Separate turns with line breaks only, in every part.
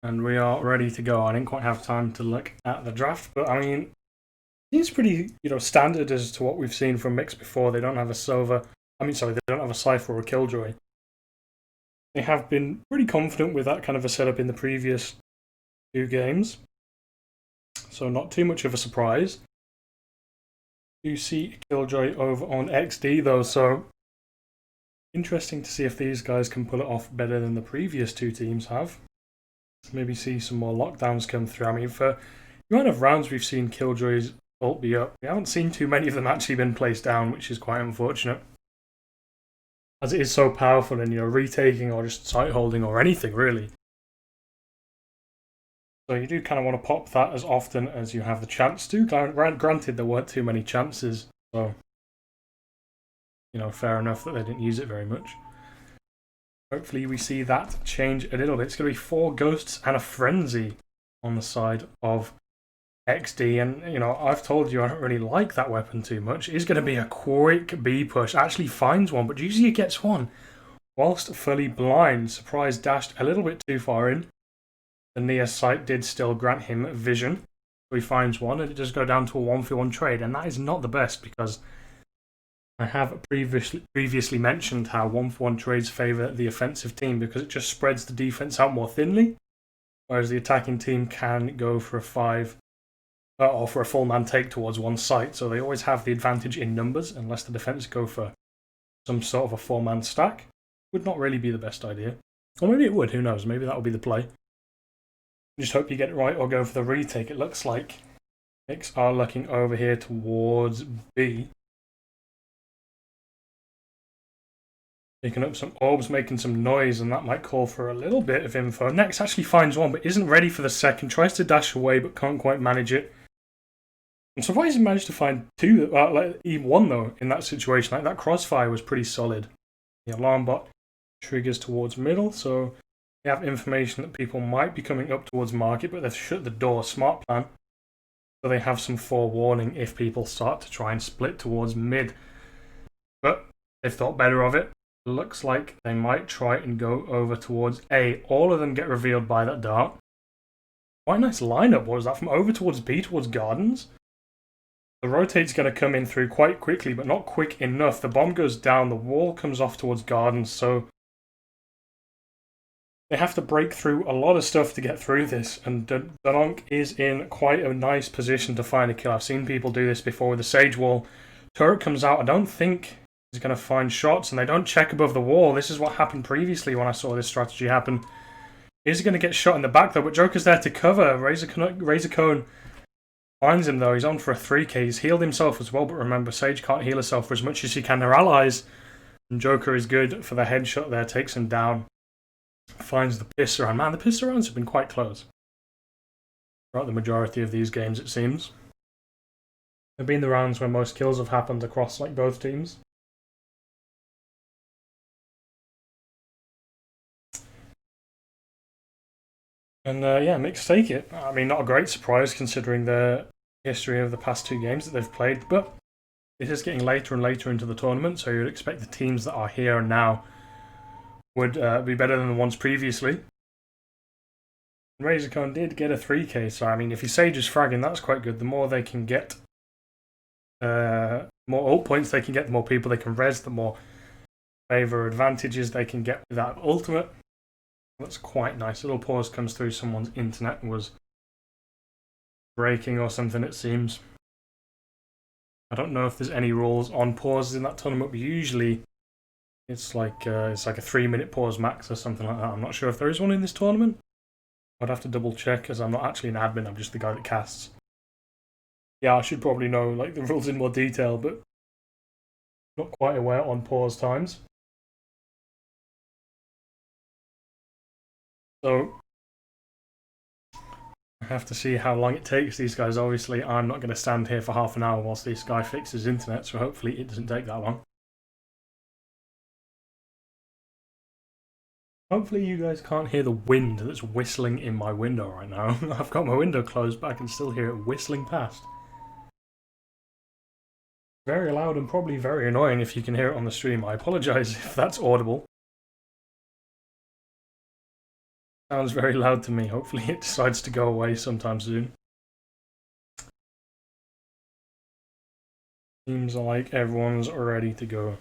And we are ready to go. I didn't quite have time to look at the draft, but I mean, it's pretty, standard as to what we've seen from Mix before. They don't have a Sova. They don't have a Cypher or a Killjoy. They have been pretty confident with that kind of a setup in the previous 2 games. So not too much of a surprise. You see Killjoy over on XD though, so interesting to see if these guys can pull it off better than the previous 2 teams have. Maybe see some more lockdowns come through. I mean, for the amount of rounds we've seen Killjoy's ult be up, we haven't seen too many of them actually been placed down, which is quite unfortunate. As it is so powerful in, retaking or just site holding or anything, really. So you do kind of want to pop that as often as you have the chance to. Granted, there weren't too many chances, so, fair enough that they didn't use it very much. Hopefully we see that change a little bit. It's going to be 4 Ghosts and a Frenzy on the side of XD. And, I've told you I don't really like that weapon too much. It's going to be a quick B push. Actually finds one, but usually he gets one whilst fully blind. Surprise dashed a little bit too far in. The near sight did still grant him vision. So he finds one, and it does go down to a 1v1 trade. And that is not the best, because I have previously mentioned how 1-for-1 trades favour the offensive team because it just spreads the defense out more thinly, whereas the attacking team can go for a 5 or for a full man take towards one site, so they always have the advantage in numbers unless the defense go for some sort of a 4-man stack. Would not really be the best idea. Or maybe it would, who knows, maybe that will be the play. Just hope you get it right or go for the retake. It looks like Knicks are looking over here towards B. Picking up some orbs, making some noise, and that might call for a little bit of info. Next actually finds one, but isn't ready for the second. Tries to dash away, but can't quite manage it. I'm surprised he managed to find 2, even 1 though, in that situation. Like, that crossfire was pretty solid. The alarm bot triggers towards middle, so they have information that people might be coming up towards market, but they've shut the door. Smart plan. So they have some forewarning if people start to try and split towards mid. But they've thought better of it. Looks like they might try and go over towards A. All of them get revealed by that dart. Quite a nice lineup. What was that? From over towards B towards Gardens? The rotate's going to come in through quite quickly, but not quick enough. The bomb goes down. The wall comes off towards Gardens, so they have to break through a lot of stuff to get through this. And Dononk is in quite a nice position to find a kill. I've seen people do this before with the Sage Wall. Turret comes out. I don't think he's going to find shots, and they don't check above the wall. This is what happened previously when I saw this strategy happen. Is he going to get shot in the back, though? But Joker's there to cover. Razor Cone finds him, though. He's on for a 3k. He's healed himself as well, but remember, Sage can't heal herself for as much as she can her allies. And Joker is good for the headshot there. Takes him down. Finds the piss around. Man, the piss arounds have been quite close throughout the majority of these games, it seems. They've been the rounds where most kills have happened across both teams. And yeah, Mix take it. I mean, not a great surprise considering the history of the past 2 games that they've played, but it is getting later and later into the tournament, so you'd expect the teams that are here and now would be better than the ones previously. Razorcon did get a 3k, so I mean, if he Sage's fragging, that's quite good. The more they can get, more ult points they can get, the more people they can res, the more favor advantages they can get with that ultimate. That's quite nice. A little pause comes through. Someone's internet was breaking or something, it seems. I don't know if there's any rules on pauses in that tournament, but usually it's like a 3-minute pause max or something like that. I'm not sure if there is one in this tournament. I'd have to double check, as I'm not actually an admin, I'm just the guy that casts. Yeah, I should probably know the rules in more detail, but not quite aware on pause times. So I have to see how long it takes these guys. Obviously, I'm not going to stand here for half an hour whilst this guy fixes internet, so hopefully it doesn't take that long. Hopefully you guys can't hear the wind that's whistling in my window right now. I've got my window closed, but I can still hear it whistling past. Very loud and probably very annoying if you can hear it on the stream. I apologise if that's audible. Sounds very loud to me. Hopefully it decides to go away sometime soon. Seems like everyone's ready to go.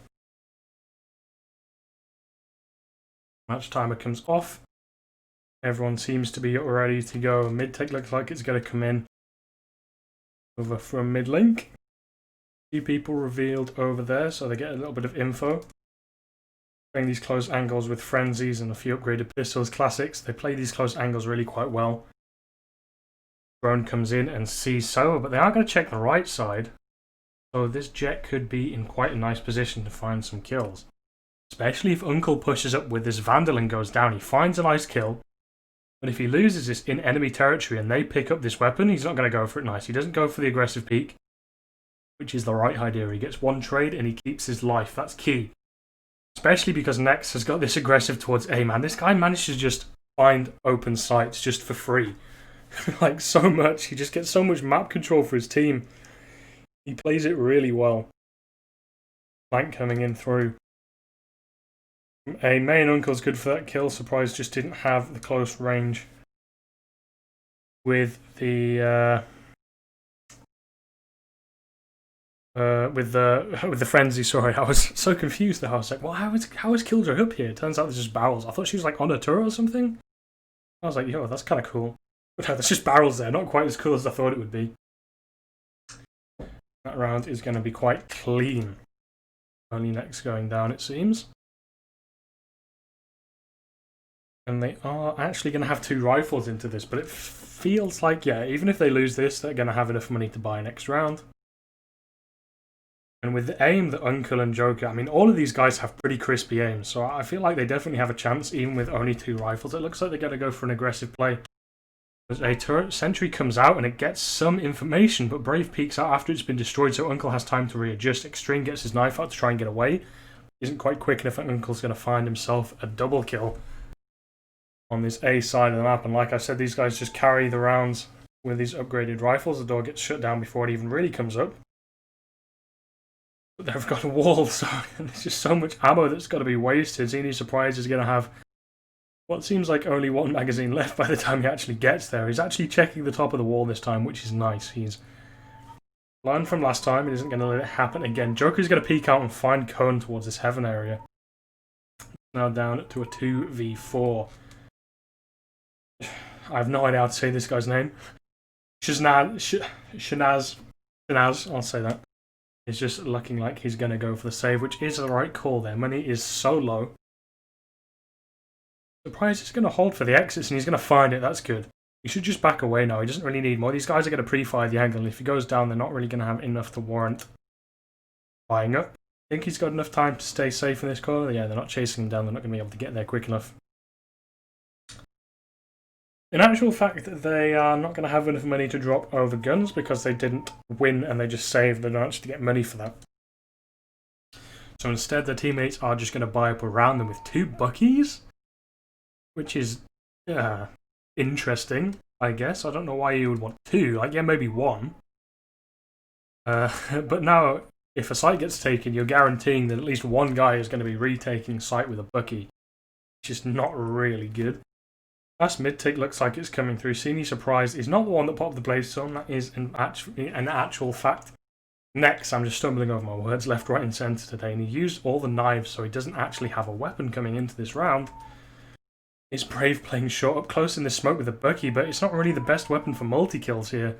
Match timer comes off. Everyone seems to be ready to go. Mid-tech looks like it's going to come in. Over from mid-link. Few people revealed over there, so they get a little bit of info. Playing these close angles with frenzies and a few upgraded pistols, classics. They play these close angles really quite well. Drone comes in and sees Sova, but they are going to check the right side. So this Jet could be in quite a nice position to find some kills. Especially if Uncle pushes up with this Vandal and goes down. He finds a nice kill. But if he loses this in enemy territory and they pick up this weapon, he's not going to go for it nice. He doesn't go for the aggressive peek, which is the right idea. He gets one trade and he keeps his life. That's key. Especially because Nex has got this aggressive towards A, man. This guy managed to just find open sights just for free. Like, so much. He just gets so much map control for his team. He plays it really well. Flank coming in through. A main Uncle's good for that kill. Surprise just didn't have the close range with the frenzy. Sorry, I was so confused there. I was like, well, how is Killjoy up here? It turns out there's just barrels. I thought she was like on a turret or something. I was like, yo, that's kind of cool. But no, there's just barrels there. Not quite as cool as I thought it would be. That round is going to be quite clean. Only Nex going down, it seems. And they are actually going to have 2 rifles into this, but it feels like, yeah, even if they lose this, they're going to have enough money to buy next round. And with the aim that Uncle and Joker, I mean, all of these guys have pretty crispy aim, so I feel like they definitely have a chance, even with only 2 rifles. It looks like they're going to go for an aggressive play. As a turret sentry comes out and it gets some information, but Brave peeks out after it's been destroyed, so Uncle has time to readjust. Extreme gets his knife out to try and get away. Isn't quite quick enough, and Uncle's going to find himself a double kill on this A side of the map. And like I said, these guys just carry the rounds with these upgraded rifles. The door gets shut down before it even really comes up. But they've got a wall, so there's just so much ammo that's got to be wasted. Zini Surprise is going to have what seems like only 1 magazine left by the time he actually gets there. He's actually checking the top of the wall this time, which is nice. He's learned from last time and isn't going to let it happen again. Joker's going to peek out and find Cone towards this heaven area. Now down to a 2v4. I have no idea how to say this guy's name. Shanaz, I'll say that. He's just looking like he's going to go for the save, which is the right call there. Money is so low. Surprise is going to hold for the exits and he's going to find it. That's good. He should just back away now. He doesn't really need more. These guys are going to pre-fire the angle, and if he goes down, they're not really going to have enough to warrant buying up. I think he's got enough time to stay safe in this corner. Yeah, they're not chasing him down. They're not going to be able to get there quick enough. In actual fact, they are not going to have enough money to drop over guns because they didn't win and they just saved. They don't actually get money for that. So instead, their teammates are just going to buy up around them with 2 Buckies, which is interesting, I guess. I don't know why you would want 2. Like, yeah, maybe 1. But now, if a site gets taken, you're guaranteeing that at least 1 guy is going to be retaking site with a Bucky, which is not really good. Last mid-tick looks like it's coming through. Zini Surprise is not the one that popped the Blaze Stone. That is an actual fact. Next, I'm just stumbling over my words left, right and centre today. And he used all the knives, so he doesn't actually have a weapon coming into this round. It's Brave playing short up close in the smoke with a Bucky, but it's not really the best weapon for multi-kills here.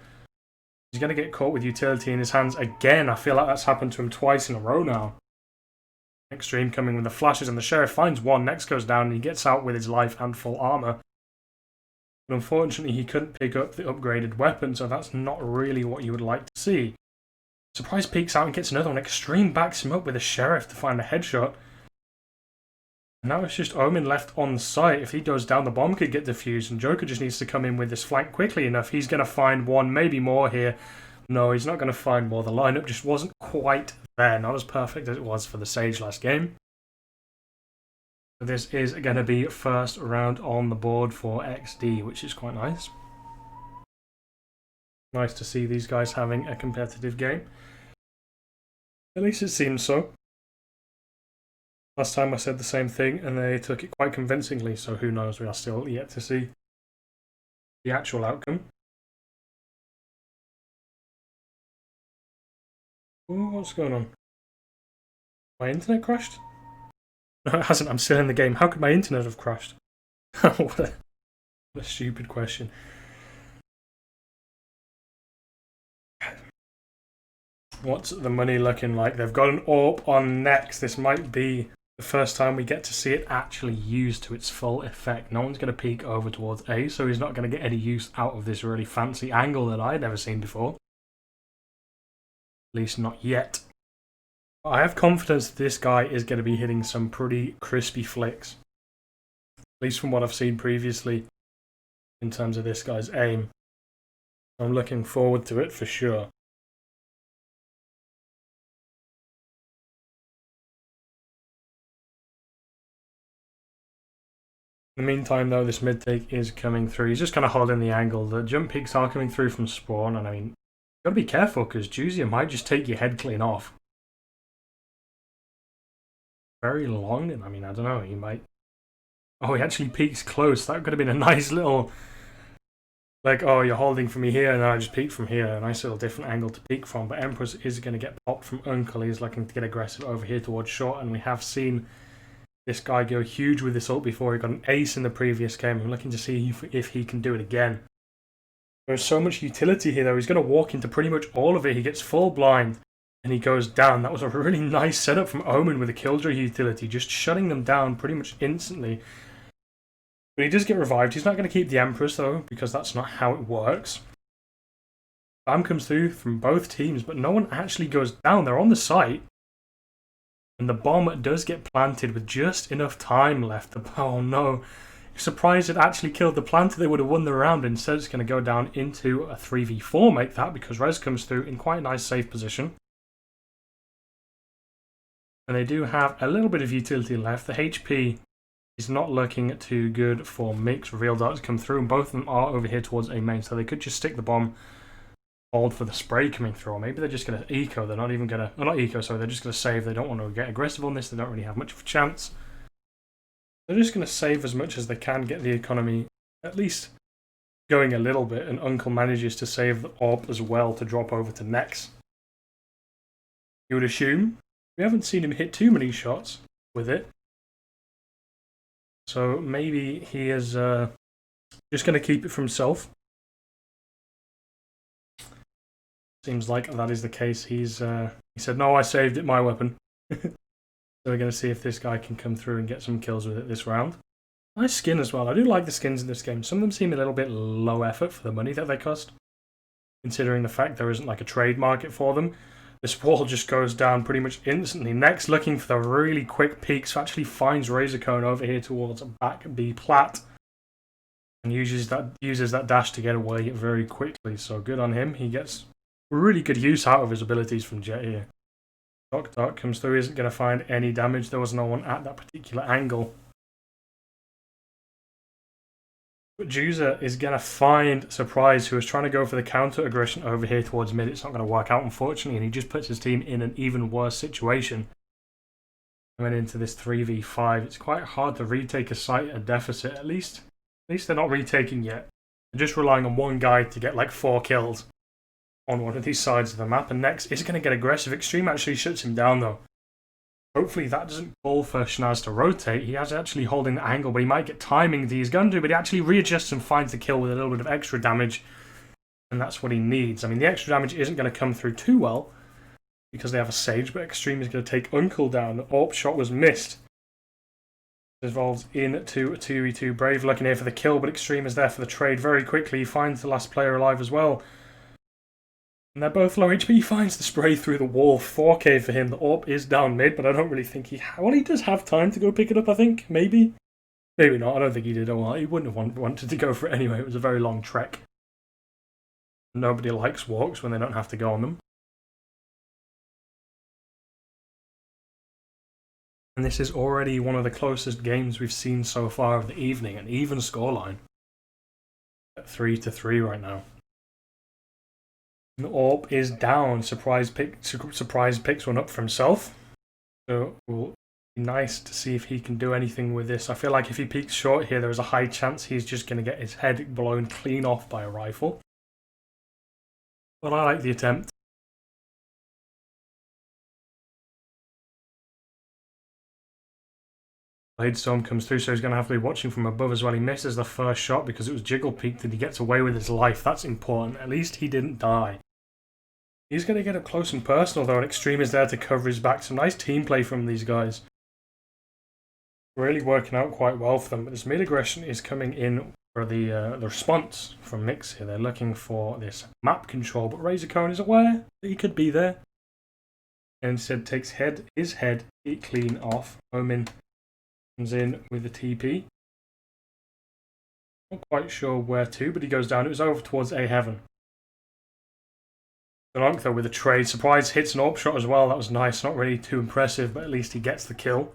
He's going to get caught with utility in his hands again. I feel like that's happened to him twice in a row now. Extreme coming with the flashes, and the Sheriff finds one. Next goes down, and he gets out with his life and full armour. But unfortunately, he couldn't pick up the upgraded weapon, so that's not really what you would like to see. Surprise peeks out and gets another one. Extreme backs him up with a Sheriff to find a headshot. And now it's just Omen left on site. If he goes down, the bomb could get defused, and Joker just needs to come in with this flank quickly enough. He's going to find one, maybe more here. No, he's not going to find more. The lineup just wasn't quite there. Not as perfect as it was for the Sage last game. This is going to be first round on the board for XD, which is quite nice. Nice to see these guys having a competitive game. At least it seems so. Last time I said the same thing and they took it quite convincingly, so who knows, we are still yet to see the actual outcome. Ooh, what's going on? My internet crashed? No, it hasn't. I'm still in the game. How could my internet have crashed? what a stupid question. What's the money looking like? They've got an AWP on next. This might be the first time we get to see it actually used to its full effect. No one's going to peek over towards A, so he's not going to get any use out of this really fancy angle that I'd never seen before. At least not yet. I have confidence that this guy is going to be hitting some pretty crispy flicks. At least from what I've seen previously in terms of this guy's aim. I'm looking forward to it for sure. In the meantime, though, this mid take is coming through. He's just kind of holding the angle. The jump peaks are coming through from spawn, and I mean, you've got to be careful because Juzia might just take your head clean off. Very long, and I mean, I don't know, he might. Oh, he actually peeks close. That could have been a nice little. Like, oh, you're holding for me here, and then I just peek from here. A nice little different angle to peek from. But Empress is going to get popped from Uncle. He's looking to get aggressive over here towards short, and we have seen this guy go huge with this ult before. He got an ace in the previous game. I'm looking to see if he can do it again. There's so much utility here, though. He's going to walk into pretty much all of it. He gets full blind, and he goes down. That was a really nice setup from Omen with a Killjoy utility, just shutting them down pretty much instantly. But he does get revived. He's not going to keep the Empress, though, because that's not how it works. Bam comes through from both teams, but no one actually goes down. They're on the site. And the bomb does get planted with just enough time left. Oh no. Surprised it actually killed the planter. They would have won the round. Instead, it's going to go down into a 3v4, make that, because Rez comes through in quite a nice safe position. And they do have a little bit of utility left. The HP is not looking too good for Mix. Reveal darts come through, and both of them are over here towards A main, so they could just stick the bomb, hold for the spray coming through, or maybe they're just going to eco. They're not even going to, or not eco, sorry, they're just going to save. They don't want to get aggressive on this. They don't really have much of a chance. They're just going to save as much as they can, get the economy at least going a little bit, and Uncle manages to save the AWP as well to drop over to Nex. You would assume. We haven't seen him hit too many shots with it. So maybe he is just going to keep it for himself. Seems like that is the case. He said, no, I saved it, my weapon. So we're going to see if this guy can come through and get some kills with it this round. Nice skin as well. I do like the skins in this game. Some of them seem a little bit low effort for the money that they cost, considering the fact there isn't like a trade market for them. This wall just goes down pretty much instantly. Next, looking for the really quick peak, so actually finds Razorcone over here towards back B plat, and uses that dash to get away very quickly. So good on him. He gets really good use out of his abilities from Jet here. Doc comes through, isn't going to find any damage. There was no one at that particular angle. But Juza is going to find Surprise, who is trying to go for the counter aggression over here towards mid. It's not going to work out, unfortunately, and he just puts his team in an even worse situation. Coming into this 3v5, it's quite hard to retake a site at a deficit. At least they're not retaking yet. They're just relying on one guy to get like 4 kills on one of these sides of the map, and Next is going to get aggressive. Extreme actually shuts him down, though. Hopefully that doesn't call for Schnaz to rotate. He has actually holding the angle, but he might get timing that he's going to, but he actually readjusts and finds the kill with a little bit of extra damage, and that's what he needs. I mean, the extra damage isn't going to come through too well, because they have a Sage, but Extreme is going to take Uncle down. The AWP shot was missed. Evolves into a 2v2. Brave looking here for the kill, but Extreme is there for the trade very quickly. He finds the last player alive as well. And they're both low HP. He finds the spray through the wall. 4k for him. The AWP is down mid, but I don't really think he... Well, he does have time to go pick it up, I think. Maybe. Maybe not. I don't think he did. Oh, he wouldn't have wanted to go for it anyway. It was a very long trek. Nobody likes walks when they don't have to go on them. And this is already one of the closest games we've seen so far of the evening. An even scoreline. At 3-3 right now. The AWP is down. Surprise picks one up for himself. So we'll Be nice to see if he can do anything with this. I feel like if he peeks short here, there is a high chance he's just going to get his head blown clean off by a rifle. But I like the attempt. Bladestorm comes through, so he's going to have to be watching from above as well. He misses the first shot because it was jiggle peaked and he gets away with his life. That's important. At least he didn't die. He's going to get up close and personal though, and Extreme is there to cover his back. Some nice team play from these guys. Really working out quite well for them. But this mid-aggression is coming in for the response from Mix here. They're looking for this map control, but Razorcone is aware that he could be there. And instead takes his head clean off. Omen comes in with the TP. Not quite sure where to, but he goes down. It was over towards A Heaven. Donk though with a trade. Surprise hits an AWP shot as well. That was nice. Not really too impressive, but at least he gets the kill.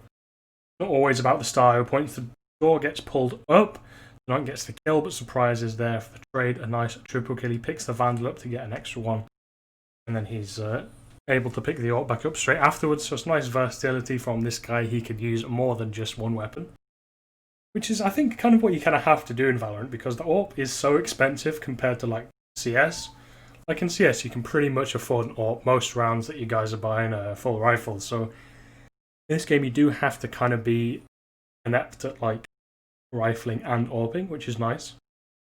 Not always about the style. Points the door, gets pulled up. Donk gets the kill, but Surprise is there for the trade. A nice triple kill. He picks the Vandal up to get an extra one. And then he's able to pick the AWP back up straight afterwards. So it's nice versatility from this guy. He could use more than just one weapon. Which is, I think, kind of what you kind of have to do in Valorant, because the AWP is so expensive compared to like CS. Like in CS, you can pretty much afford an AWP most rounds that you guys are buying full rifles. So in this game, you do have to kind of be inept at like rifling and AWPing, which is nice.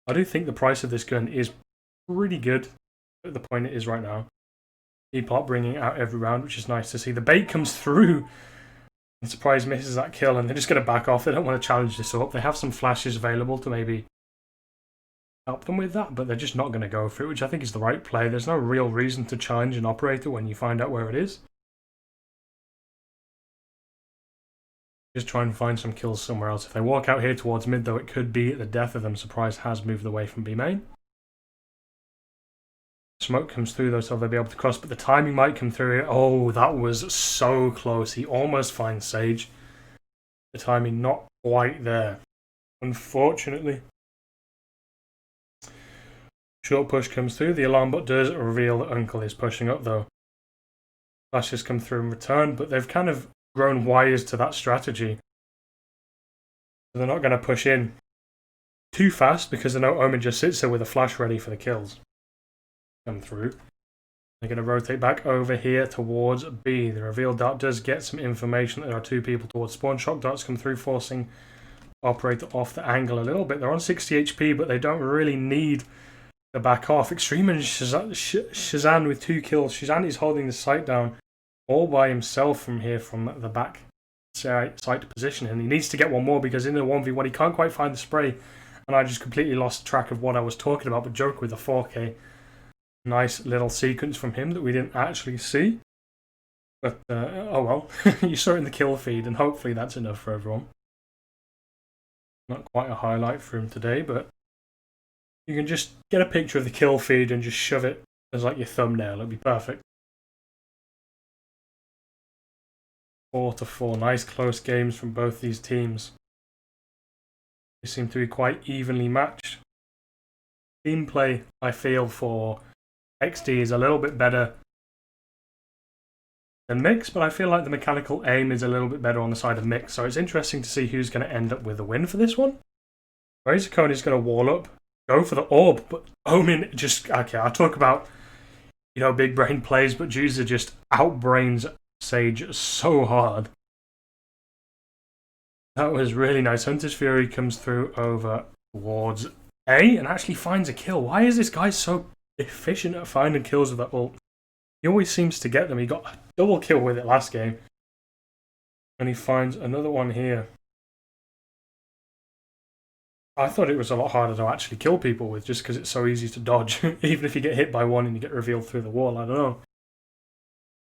I do think the price of this gun is pretty good at the point it is right now. E-Pop bringing out every round, which is nice to see. The bait comes through, and Surprise misses that kill, and they're just going to back off. They don't want to challenge this up. They have some flashes available to maybe help them with that, but they're just not going to go for it, which I think is the right play. There's no real reason to challenge an operator when you find out where it is. Just try and find some kills somewhere else. If they walk out here towards mid, though, it could be the death of them. Surprise has moved away from B main. Smoke comes through though, so they'll be able to cross, but the timing might come through here. Oh, that was so close. He almost finds Sage. The timing not quite there, unfortunately. Short push comes through. The alarm bot does reveal that Uncle is pushing up though. Flashes come through in return, but they've kind of grown wise to that strategy. So they're not going to push in too fast because they know Omen just sits there with a flash ready for the kills. Come through. They're going to rotate back over here towards B. The reveal dart does get some information that there are two people towards spawn. Shock darts come through, forcing operator off the angle a little bit. They're on 60 HP, but they don't really need to back off. Extreme and Shazan with 2 kills. Shazan is holding the site down all by himself from here, from the back site position, and he needs to get one more because in the 1v1 he can't quite find the spray, and I just completely lost track of what I was talking about. But Joke with a 4K. Nice little sequence from him that we didn't actually see. But, oh well. You saw it in the kill feed, and hopefully that's enough for everyone. Not quite a highlight for him today, but you can just get a picture of the kill feed and just shove it as like your thumbnail. It'll be perfect. 4-4. Nice close games from both these teams. They seem to be quite evenly matched. Team play, I feel, for XD is a little bit better than Mix, but I feel like the mechanical aim is a little bit better on the side of Mix, so it's interesting to see who's going to end up with the win for this one. Razorcone is going to wall up, go for the orb, but Omen just, okay, I'll talk about, you know, big brain plays, but Juicer just outbrains Sage so hard. That was really nice. Hunter's Fury comes through over towards A and actually finds a kill. Why is this guy so efficient at finding kills with that ult? He always seems to get them. He got a double kill with it last game. And he finds another one here. I thought it was a lot harder to actually kill people with, just because it's so easy to dodge. Even if you get hit by one and you get revealed through the wall, I don't know.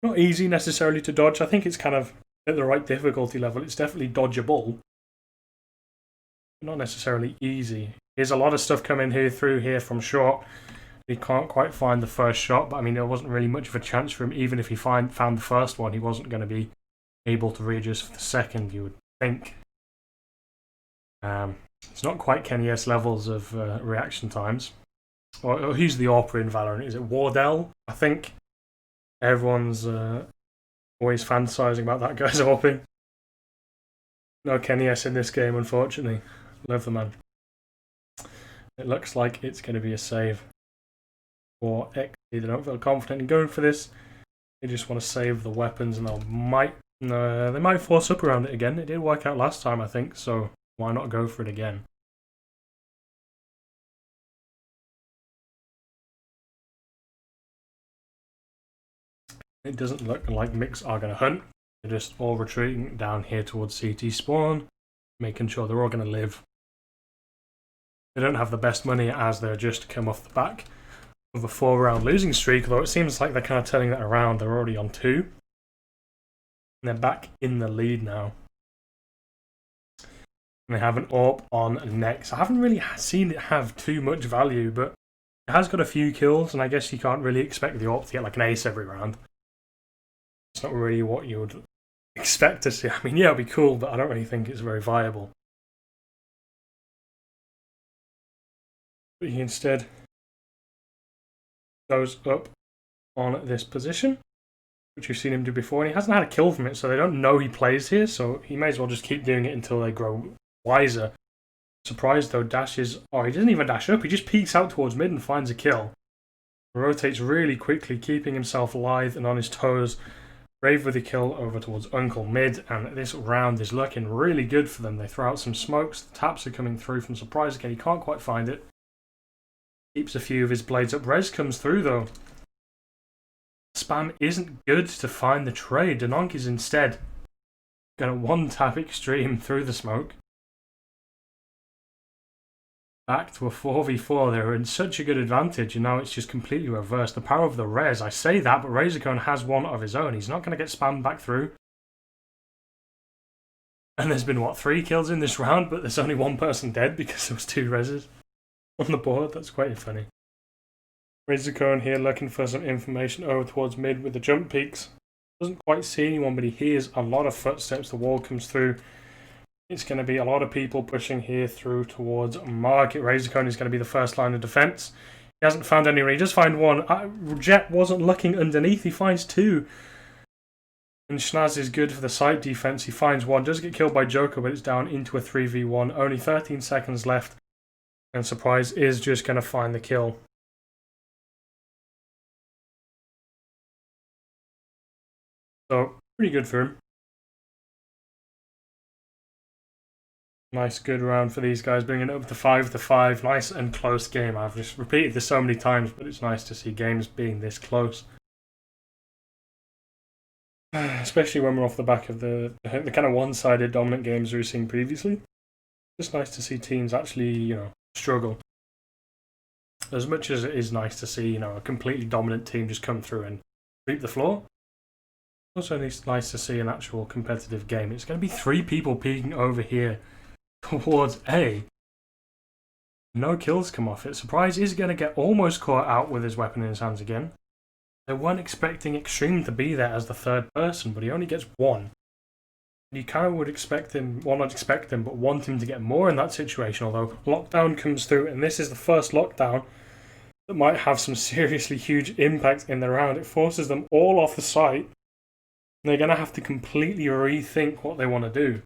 Not easy necessarily to dodge. I think it's kind of at the right difficulty level. It's definitely dodgeable. But not necessarily easy. Here's a lot of stuff coming through here from short. He can't quite find the first shot, but I mean, there wasn't really much of a chance for him. Even if he found the first one, he wasn't going to be able to readjust for the second, you would think. It's not quite Kenny S levels of reaction times. Or who's the AWPer in Valorant? Is it Wardell? I think everyone's always fantasizing about that guy's AWPing. No Kenny S in this game, unfortunately. Love the man. It looks like it's going to be a save for XD. They don't feel confident in going for this. They just want to save the weapons, and they might force up around it again. It did work out last time, I think, so why not go for it again? It doesn't look like Mix are going to hunt. They're just all retreating down here towards CT spawn, making sure they're all going to live. They don't have the best money as they're just come off the back of a 4-round losing streak, although it seems like they're kind of turning that around. They're already on 2. And they're back in the lead now. And they have an AWP on next. I haven't really seen it have too much value, but it has got a few kills, and I guess you can't really expect the AWP to get like an ace every round. It's not really what you would expect to see. I mean, yeah, it'd be cool, but I don't really think it's very viable. But he instead goes up on this position, which you've seen him do before, and he hasn't had a kill from it, so they don't know he plays here, so he may as well just keep doing it until they grow wiser. Surprised though, dashes. Oh, he doesn't even dash up, he just peeks out towards mid and finds a kill. Rotates really quickly, keeping himself lithe and on his toes. Brave with the kill over towards Uncle mid, and this round is looking really good for them. They throw out some smokes, the taps are coming through from Surprise again, he can't quite find it. Keeps a few of his blades up. Rez comes through though. Spam isn't good to find the trade. Denonk is instead going to one-tap Extreme through the smoke. Back to a 4v4. They were in such a good advantage, and now it's just completely reversed. The power of the Rez. I say that, but Razorcone has one of his own. He's not going to get spammed back through. And there's been, what, 3 kills in this round, but there's only 1 person dead because there was 2 Rezes on the board. That's quite funny. Razorcone here looking for some information over towards mid with the jump peaks. Doesn't quite see anyone, but he hears a lot of footsteps. The wall comes through. It's going to be a lot of people pushing here through towards Market. Razorcone is going to be the first line of defense. He hasn't found anyone. He does find one. Jet wasn't looking underneath. He finds 2. And Schnaz is good for the side defense. He finds 1. Does get killed by Joker, but it's down into a 3v1. Only 13 seconds left. And Surprise is just going to find the kill. So, pretty good for him. Nice, good round for these guys, bringing it up to 5-5. Nice and close game. I've just repeated this so many times, but it's nice to see games being this close. Especially when we're off the back of the kind of one-sided dominant games we were seeing previously. Just nice to see teams actually, struggle. As much as it is nice to see, a completely dominant team just come through and sweep the floor. Also, it's nice to see an actual competitive game. It's going to be 3 people peeking over here towards A. No kills come off it. Surprise is going to get almost caught out with his weapon in his hands again. They weren't expecting Extreme to be there as the 3rd person, but he only gets 1. You kind of would expect him, well, not expect him, but want him to get more in that situation, although lockdown comes through, and this is the first lockdown that might have some seriously huge impact in the round. It forces them all off the site, and they're going to have to completely rethink what they want to do.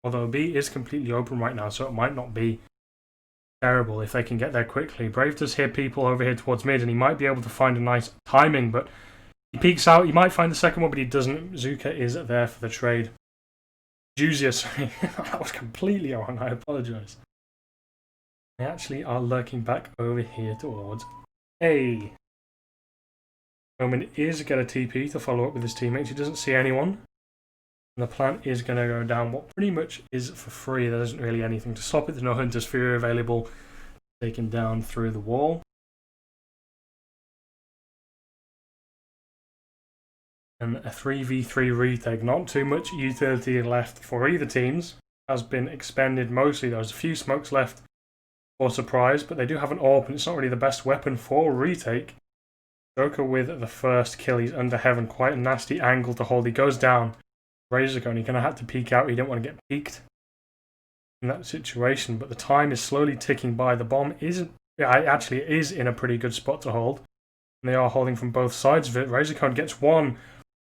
Although B is completely open right now, so it might not be terrible if they can get there quickly. Brave does hear people over here towards mid, and he might be able to find a nice timing, but he peeks out. He might find the second one, but he doesn't. Zuka is there for the trade. Juzia, sorry. That was completely wrong. I apologise. They actually are lurking back over here towards A. Roman is going to TP to follow up with his teammates. He doesn't see anyone. And the plan is going to go down what pretty much is for free. There isn't really anything to stop it. There's no Hunter's Fury available. Taken down through the wall. And a 3v3 retake. Not too much utility left for either teams. Has been expended mostly. There's a few smokes left for Surprise, but they do have an AWP, and it's not really the best weapon for retake. Joker with the first kill. He's under heaven. Quite a nasty angle to hold. He goes down. Razorcone, he's going to have to peek out. He didn't want to get peeked in that situation, but the time is slowly ticking by. The bomb isn't, actually is in a pretty good spot to hold. And they are holding from both sides of it. Razorcone gets 1.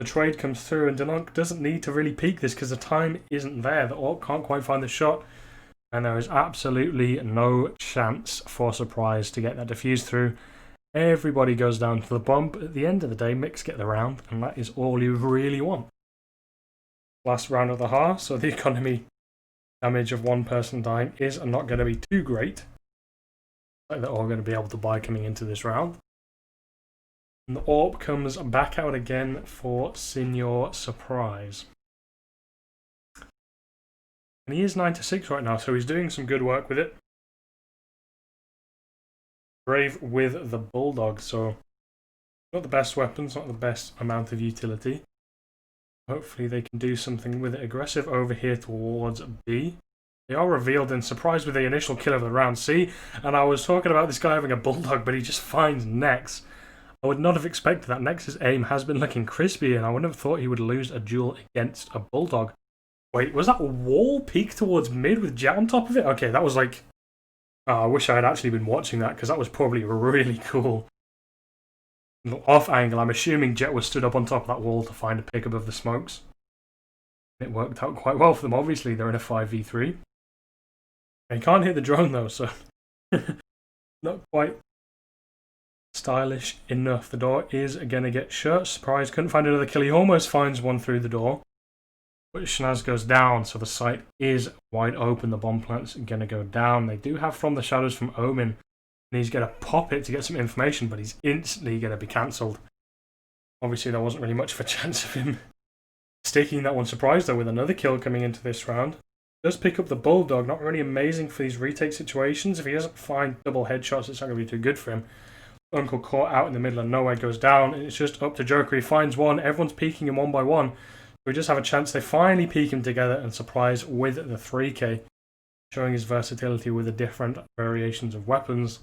the trade comes through, and Denonkh doesn't need to really peek this because the time isn't there. The Orc can't quite find the shot, and there is absolutely no chance for Surprise to get that defused through. Everybody goes down to the bomb, but at the end of the day, Mix get the round, and that is all you really want. Last round of the half, so the economy damage of one person dying is not going to be too great. Like they're all going to be able to buy coming into this round. And the AWP comes back out again for Senior Surprise. And he is 9-6 right now, so he's doing some good work with it. Brave with the Bulldog, so not the best weapons, not the best amount of utility. Hopefully they can do something with it. Aggressive over here towards B. They are revealed in Surprise with the initial kill of the round C. And I was talking about this guy having a Bulldog, but he just finds Nex. I would not have expected that. Nex's aim has been looking crispy, and I wouldn't have thought he would lose a duel against a Bulldog. Wait, was that a wall peek towards mid with Jet on top of it? Okay, that was like... I wish I had actually been watching that, because that was probably really cool. Off angle, I'm assuming Jet was stood up on top of that wall to find a pick above the smokes. It worked out quite well for them. Obviously, they're in a 5v3. He can't hit the drone though, so not quite stylish enough. The door is going to get shut. Surprise, couldn't find another kill. He almost finds one through the door. But Shnaz goes down, so the site is wide open. The bomb plant's going to go down. They do have From the Shadows from Omen. And he's going to pop it to get some information, but he's instantly going to be cancelled. Obviously, there wasn't really much of a chance of him staking that one. Surprise, though, with another kill coming into this round. Does pick up the Bulldog. Not really amazing for these retake situations. If he doesn't find double headshots, it's not going to be too good for him. Uncle caught out in the middle of nowhere, goes down. And it's just up to Joker. He finds one. Everyone's peeking him one by one. We just have a chance. They finally peek him together, and Surprise with the 3k. Showing his versatility with the different variations of weapons.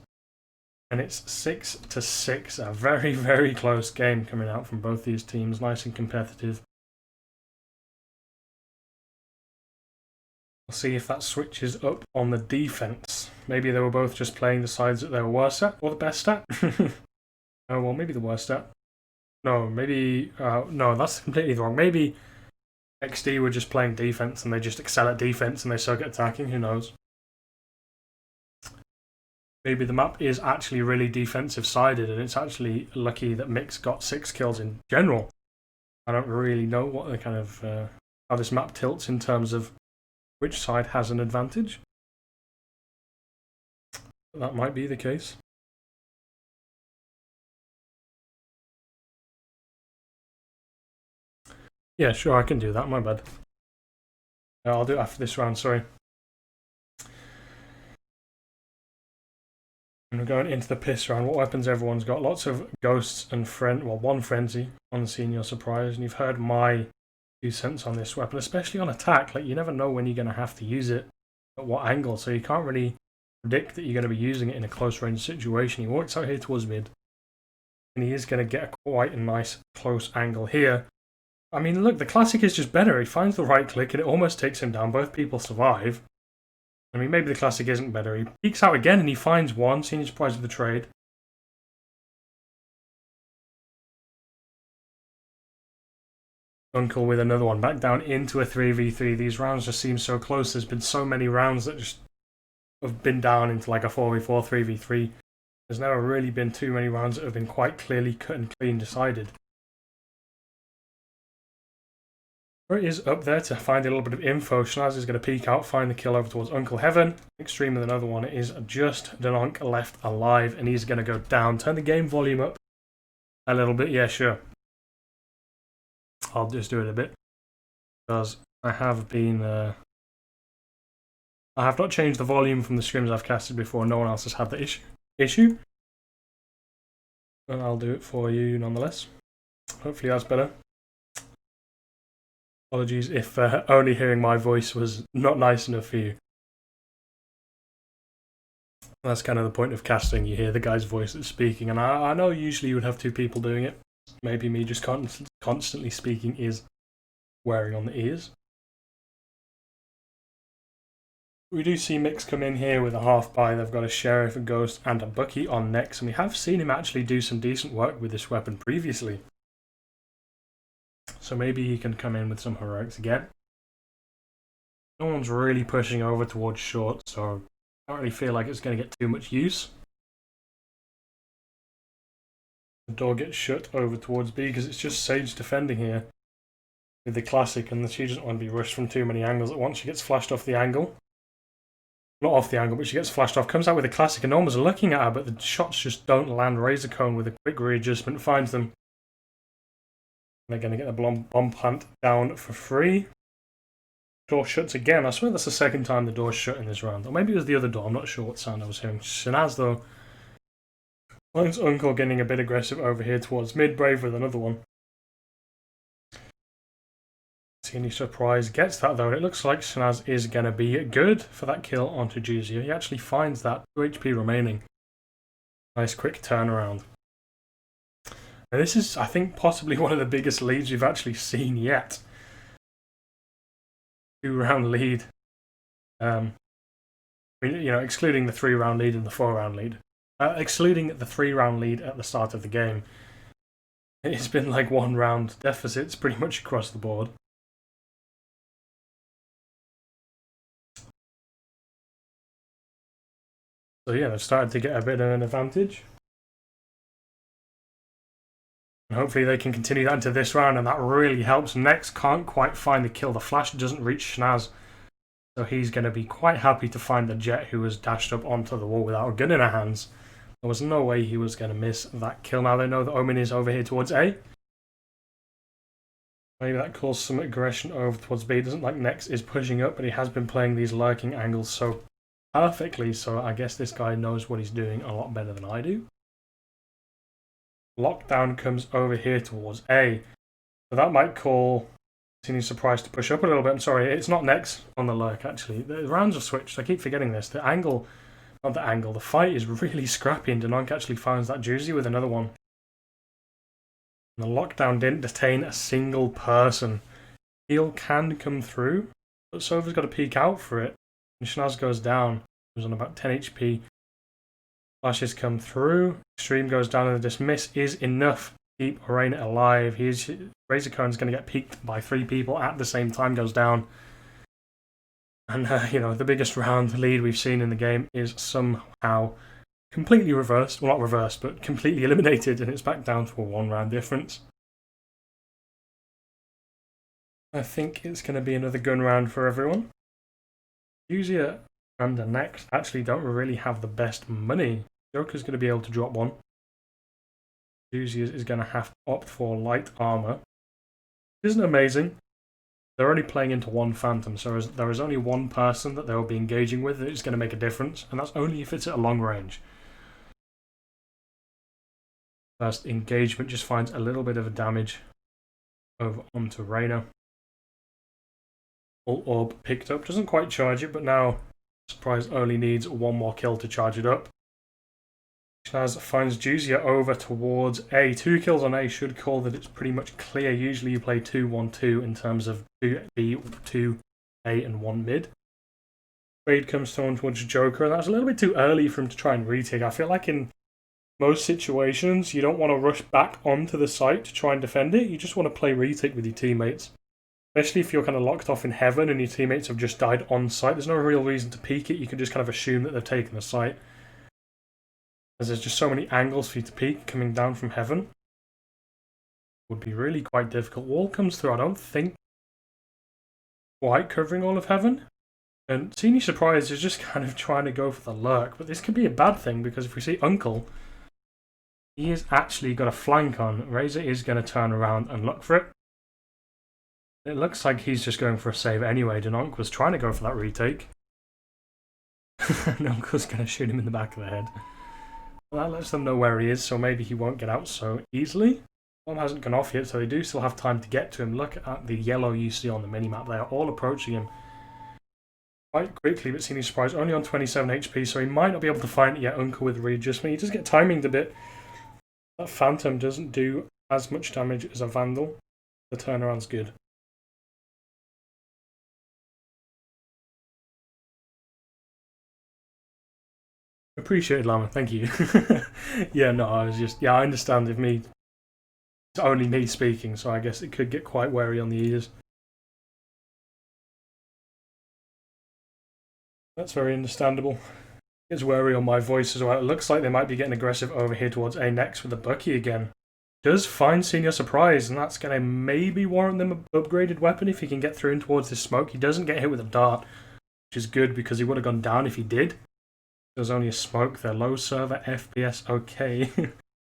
And it's 6-6, a very, very close game coming out from both these teams. Nice and competitive. We'll see if that switches up on the defense. Maybe they were both just playing the sides that they were worst at, or the best at. Oh, well, maybe the worst at. No, maybe... no, that's completely wrong. Maybe XD were just playing defense and they just excel at defense and they suck at attacking. Who knows? Maybe the map is actually really defensive-sided, and it's actually lucky that Mix got 6 kills in general. I don't really know what the kind of how this map tilts in terms of which side has an advantage. That might be the case. Yeah, sure, I can do that. My bad. I'll do it after this round. Sorry. And we're going into the piss round. What weapons everyone's got? Lots of ghosts and one frenzy on the Senior Surprise. And you've heard my 2 cents on this weapon, especially on attack. Like, you never know when you're going to have to use it at what angle, so you can't really predict that you're going to be using it in a close range situation. He walks out here towards mid, and he is going to get quite a nice close angle here. I mean, look, the classic is just better. He finds the right click, and it almost takes him down. Both people survive. I mean, maybe the classic isn't better. He peeks out again and he finds one. Senior Surprise with the trade. Uncle with another one. Back down into a 3v3. These rounds just seem so close. There's been so many rounds that just have been down into like a 4v4, 3v3. There's never really been too many rounds that have been quite clearly cut and clean decided. It is up there to find a little bit of info. Shnaz is going to peek out, find the kill over towards Uncle Heaven. Extreme with another one. It is just Denonkh left alive, and he's going to go down. Turn the game volume up a little bit. Yeah, sure. I'll just do it a bit. Because I have been... I have not changed the volume from the scrims I've casted before. No one else has had the issue. But I'll do it for you nonetheless. Hopefully that's better. Apologies if only hearing my voice was not nice enough for you. That's kind of the point of casting. You hear the guy's voice that's speaking, and I know usually you would have 2 people doing it. Maybe me just constantly speaking is wearing on the ears. We do see Mix come in here with a half buy. They've got a Sheriff, a Ghost, and a Bucky on Nex, and we have seen him actually do some decent work with this weapon previously. so maybe he can come in with some heroics again. No one's really pushing over towards short, so I don't really feel like it's going to get too much use. The door gets shut over towards B because it's just Sage defending here with the classic, and she doesn't want to be rushed from too many angles at once. She gets flashed off the angle. Not off the angle, but she gets flashed off. Comes out with a classic, and no one was looking at her, but the shots just don't land. Razorcone with a quick readjustment finds them. They're going to get the bomb plant down for free. Door shuts again. I swear that's the second time the door's shut in this round. Or maybe it was the other door. I'm not sure what sound I was hearing. Shanaz, though, finds Uncle getting a bit aggressive over here towards mid. Brave with another one. See any surprise. Gets that, though. And it looks like Shanaz is going to be good for that kill onto Juzia. He actually finds that. 2 HP remaining. Nice quick turnaround. And this is, I think, possibly one of the biggest leads we've actually seen yet. 2-round lead. Excluding the 3-round lead and the 4-round lead. Excluding the 3-round lead at the start of the game. It's been like 1-round deficits pretty much across the board. So yeah, they've started to get a bit of an advantage. And hopefully they can continue that into this round, and that really helps. Nex can't quite find the kill. The flash doesn't reach Shanaz. So he's going to be quite happy to find the Jet, who was dashed up onto the wall without a gun in her hands. There was no way he was going to miss that kill. Now they know that Omen is over here towards A. Maybe that caused some aggression over towards B. It doesn't like Nex is pushing up, but he has been playing these lurking angles so perfectly. So I guess this guy knows what he's doing a lot better than I do. Lockdown comes over here towards A. So that might call Tiny Surprise to push up a little bit. I'm sorry, it's not Nex on the lurk, actually. The rounds have switched. I keep forgetting this. The fight is really scrappy, and Denonk actually finds that Juicy with another one. And the lockdown didn't detain a single person. Heal can come through, but Sova's got to peek out for it. And Shanaz goes down. He was on about 10 HP. Flashes come through. Extreme goes down, and the dismiss is enough to keep Arena alive. Razorcone's going to get peeked by 3 people at the same time, goes down. And, the biggest round lead we've seen in the game is somehow completely reversed. Well, not reversed, but completely eliminated, and it's back down to a 1-round difference. I think it's going to be another gun round for everyone. Juzia and the Nex actually don't really have the best money. Joker's going to be able to drop one. Juzia is going to have to opt for light armor. It isn't amazing. They're only playing into 1 Phantom, so there is only 1 person that they'll be engaging with that is going to make a difference, and that's only if it's at a long range. First engagement just finds a little bit of a damage over onto Reyna. Full orb picked up, doesn't quite charge it, but now Surprise only needs 1 more kill to charge it up. Shanaz finds Juzia over towards A. 2 kills on A should call that it's pretty much clear. Usually you play 2-1-2 in terms of 2 B, 2 A and 1 mid. Raid comes towards Joker, and that's a little bit too early for him to try and retake. I feel like in most situations you don't want to rush back onto the site to try and defend it. You just want to play retake with your teammates. Especially if you're kind of locked off in heaven and your teammates have just died on site. There's no real reason to peek it. You can just kind of assume that they've taken the site. As there's just so many angles for you to peek coming down from heaven. It would be really quite difficult. Wall comes through, I don't think, quite covering all of heaven. And Teeny Surprise is just kind of trying to go for the lurk. But this could be a bad thing, because if we see Uncle, he has actually got a flank on. Razor is going to turn around and look for it. It looks like he's just going for a save anyway. Denonk was trying to go for that retake. And Uncle's going to shoot him in the back of the head. Well, that lets them know where he is, so maybe he won't get out so easily. Bomb hasn't gone off yet, so they do still have time to get to him. Look at the yellow you see on the minimap. They are all approaching him quite quickly, but Teeny Surprise only on 27 HP, so he might not be able to find it yet. Uncle with readjustment. He does get timinged a bit. That Phantom doesn't do as much damage as a Vandal. The turnaround's good. Appreciated, Llama. Thank you. Yeah, no, I was just... Yeah, I understand if me It's only me speaking, so I guess it could get quite wary on the ears. That's very understandable. Gets wary on my voice as well. It looks like they might be getting aggressive over here towards A next with the Bucky again. Does find Senior Surprise, and that's going to maybe warrant them an upgraded weapon if he can get through in towards this smoke. He doesn't get hit with a dart, which is good because he would have gone down if he did. There's only a smoke there. Low server FPS, okay.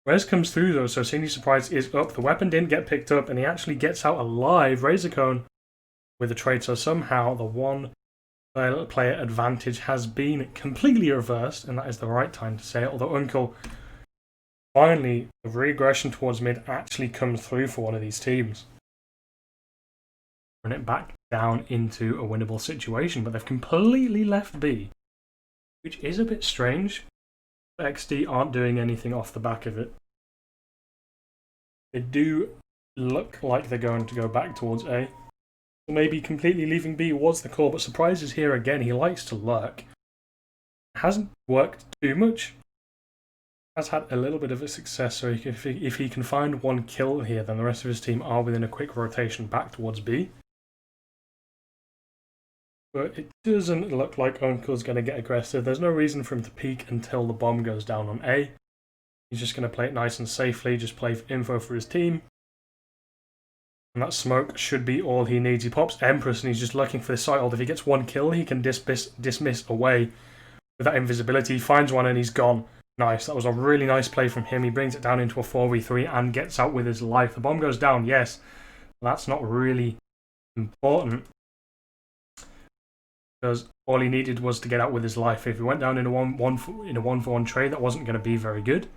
Rez comes through though, so Senior Surprise is up. The weapon didn't get picked up, and he actually gets out alive. Razorcone with a trade, so somehow the one player advantage has been completely reversed, and that is the right time to say it. Although Uncle, finally, the regression towards mid actually comes through for one of these teams. Run it back down into a winnable situation, but they've completely left B, which is a bit strange. XD aren't doing anything off the back of it. They do look like they're going to go back towards A. Maybe completely leaving B was the call, but Surprise is here again. He likes to lurk. Hasn't worked too much. Has had a little bit of a success, so if he can find one kill here, then the rest of his team are within a quick rotation back towards B. But it doesn't look like Uncle's going to get aggressive. There's no reason for him to peek until the bomb goes down on A. He's just going to play it nice and safely, just play info for his team. And that smoke should be all he needs. He pops Empress and he's just looking for the site hold. If he gets one kill, he can dismiss away with that invisibility. He finds one and he's gone. Nice. That was a really nice play from him. He brings it down into a 4v3 and gets out with his life. The bomb goes down, yes. That's not really important, because all he needed was to get out with his life. If he went down in a 1-for-1 trade, that wasn't going to be very good.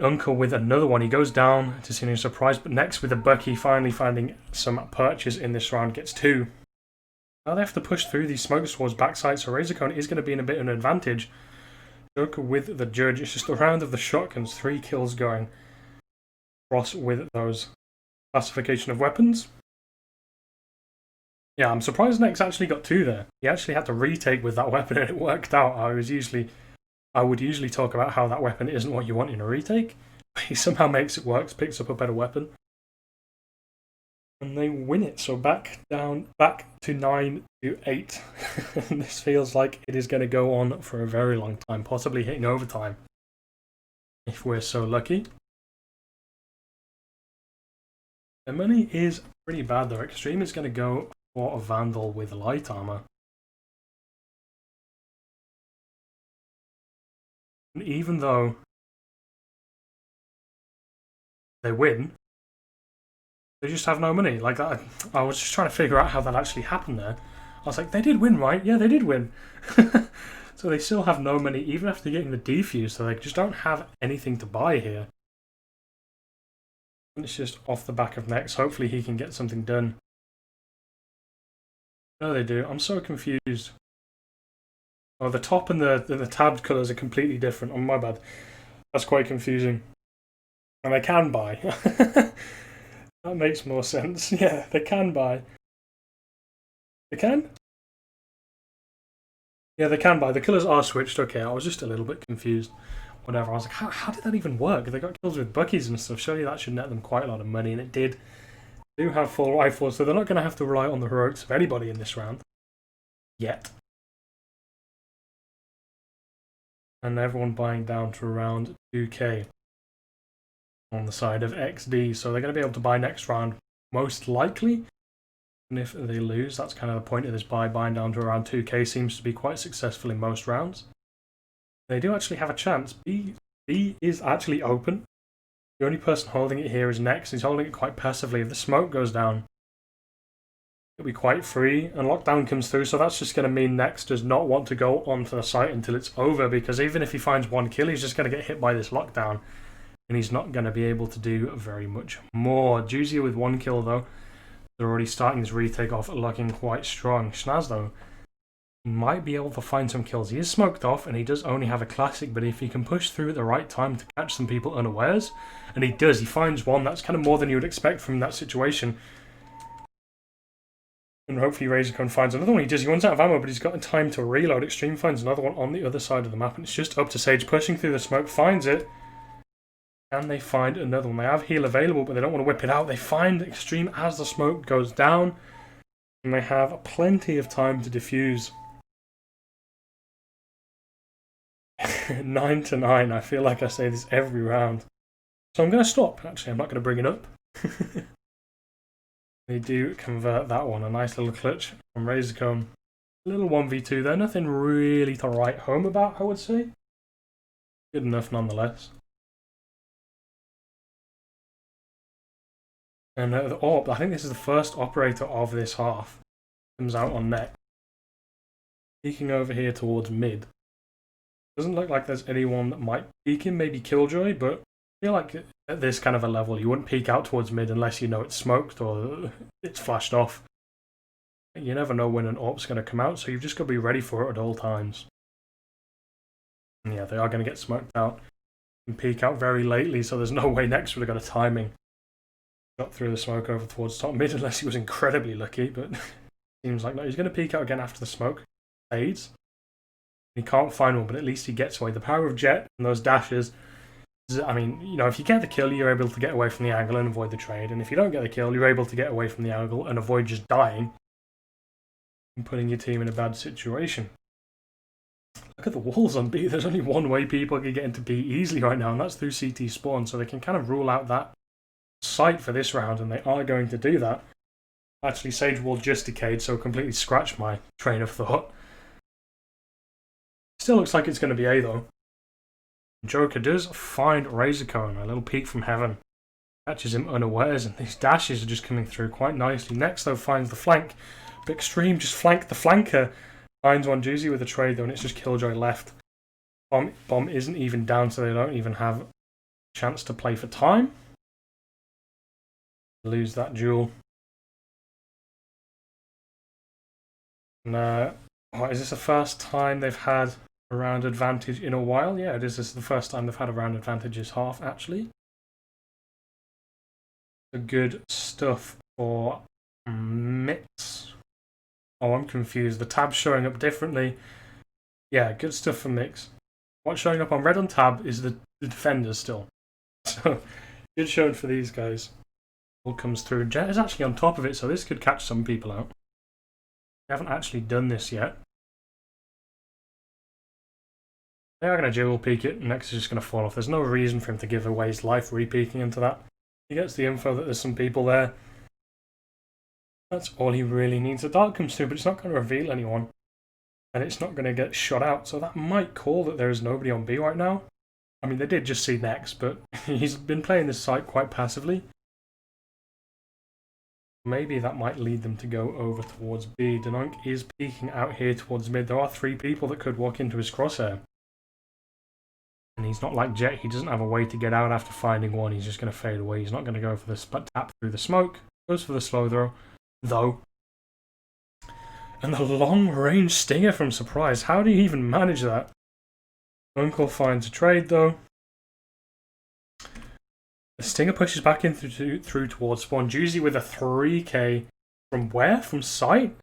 Uncle with another one. He goes down to Senior Surprise, but next with the Bucky, finally finding some purchase in this round, gets 2. Now they have to push through these smokes towards backside, so Razorcone is going to be in a bit of an advantage. Joker with the Judge. It's just a round of the shotguns, 3 kills going. Ross with those classification of weapons. Yeah, I'm surprised Nex actually got 2 there. He actually had to retake with that weapon and it worked out. I would usually talk about how that weapon isn't what you want in a retake, but he somehow makes it work, picks up a better weapon. And they win it, so back to 9-8. And this feels like it is going to go on for a very long time, possibly hitting overtime, if we're so lucky. The money is pretty bad though. Extreme is going to go for a Vandal with light armor. And even though they win, they just have no money. Like that, I was just trying to figure out how that actually happened there. I was like, they did win, right? Yeah, they did win. So they still have no money, even after getting the defuse, so they just don't have anything to buy here. And it's just off the back of Nex. Hopefully he can get something done. No, they do. I'm so confused. Oh, the top and the tabbed colours are completely different. Oh, my bad. That's quite confusing. And they can buy. That makes more sense. Yeah, they can buy. They can? Yeah, they can buy. The colours are switched. Okay, I was just a little bit confused. Whatever. I was like, how did that even work? They got kills with Buckies and stuff. Surely that should net them quite a lot of money, and it did. They do have full rifles, so they're not going to have to rely on the heroics of anybody in this round. Yet. And everyone buying down to around 2k on the side of XD. So they're going to be able to buy next round, most likely. And if they lose, that's kind of the point of this buy. Buying down to around 2k seems to be quite successful in most rounds. They do actually have a chance. B is actually open. The only person holding it here is Nex. He's holding it quite passively. If the smoke goes down, it'll be quite free, and lockdown comes through, so that's just going to mean Nex does not want to go onto the site until it's over, because even if he finds one kill, he's just going to get hit by this lockdown, and he's not going to be able to do very much more. Juzia with 1 kill though. They're already starting this retake off, looking quite strong. Schnaz though, he might be able to find some kills. He is smoked off, and he does only have a classic, but if he can push through at the right time to catch some people unawares, and he does, he finds one, that's kind of more than you would expect from that situation. And hopefully Razorcone finds another one. He does. He runs out of ammo, but he's got time to reload. Extreme finds another one on the other side of the map, and it's just up to Sage pushing through the smoke, finds it, Can they find another one? They have heal available, but they don't want to whip it out. They find Extreme as the smoke goes down, and they have plenty of time to defuse. 9-9. I feel like I say this every round. So I'm going to stop. Actually, I'm not going to bring it up. They do convert that one. A nice little clutch from Razorcone. A little 1v2 there. Nothing really to write home about, I would say. Good enough nonetheless. And the AWP, I think this is the first operator of this half. Comes out on net. Peeking over here towards mid. Doesn't look like there's anyone that might peek him, maybe Killjoy, but I feel like at this kind of a level, you wouldn't peek out towards mid unless you know it's smoked or it's flashed off. You never know when an AWP's going to come out, so you've just got to be ready for it at all times. And yeah, they are going to get smoked out and peek out very lately, so there's no way Nex would have got a timing shot through the smoke over towards top mid unless he was incredibly lucky, but seems like no. He's going to peek out again after the smoke fades. He can't find one, but at least he gets away. The power of Jet and those dashes, I mean, you know, if you get the kill, you're able to get away from the angle and avoid the trade. And if you don't get the kill, you're able to get away from the angle and avoid just dying and putting your team in a bad situation. Look at the walls on B. There's only one way people can get into B easily right now, and that's through CT spawn. So they can kind of rule out that site for this round, and they are going to do that. Actually, Sage Wall just decayed, so completely scratched my train of thought. Still looks like it's going to be A though. Joker does find Razorcone, a little peek from heaven. Catches him unawares, and these dashes are just coming through quite nicely. Next though finds the flank. But Extreme just flanked the flanker. Finds one Juicy with a trade though, and it's just Killjoy left. Bomb isn't even down, so they don't even have a chance to play for time. Lose that duel. And is this the first time they've had a round advantage in a while? Yeah, it is. This is the first time they've had a round advantage this half, actually. The good stuff for Mix. Oh, I'm confused. The tab's showing up differently. Yeah, good stuff for Mix. What's showing up on red on tab is the defenders still. So, good showing for these guys. All comes through. Jet is actually on top of it, so this could catch some people out. We haven't actually done this yet. They are going to dual peek it, and Nex is just going to fall off. There's no reason for him to give away his life re-peeking into that. He gets the info that there's some people there. That's all he really needs. The dart comes through, but it's not going to reveal anyone. And it's not going to get shot out, so that might call that there is nobody on B right now. I mean, they did just see Nex, but he's been playing this site quite passively. Maybe that might lead them to go over towards B. Denunk is peeking out here towards mid. There are 3 people that could walk into his crosshair. And he's not like Jet. He doesn't have a way to get out after finding one. He's just going to fade away. He's not going to go for the tap through the smoke. Goes for the slow throw, though. And the long-range stinger from Surprise. How do you even manage that? Uncle finds a trade, though. The stinger pushes back in through towards spawn. Juicy with a 3k from where? From sight?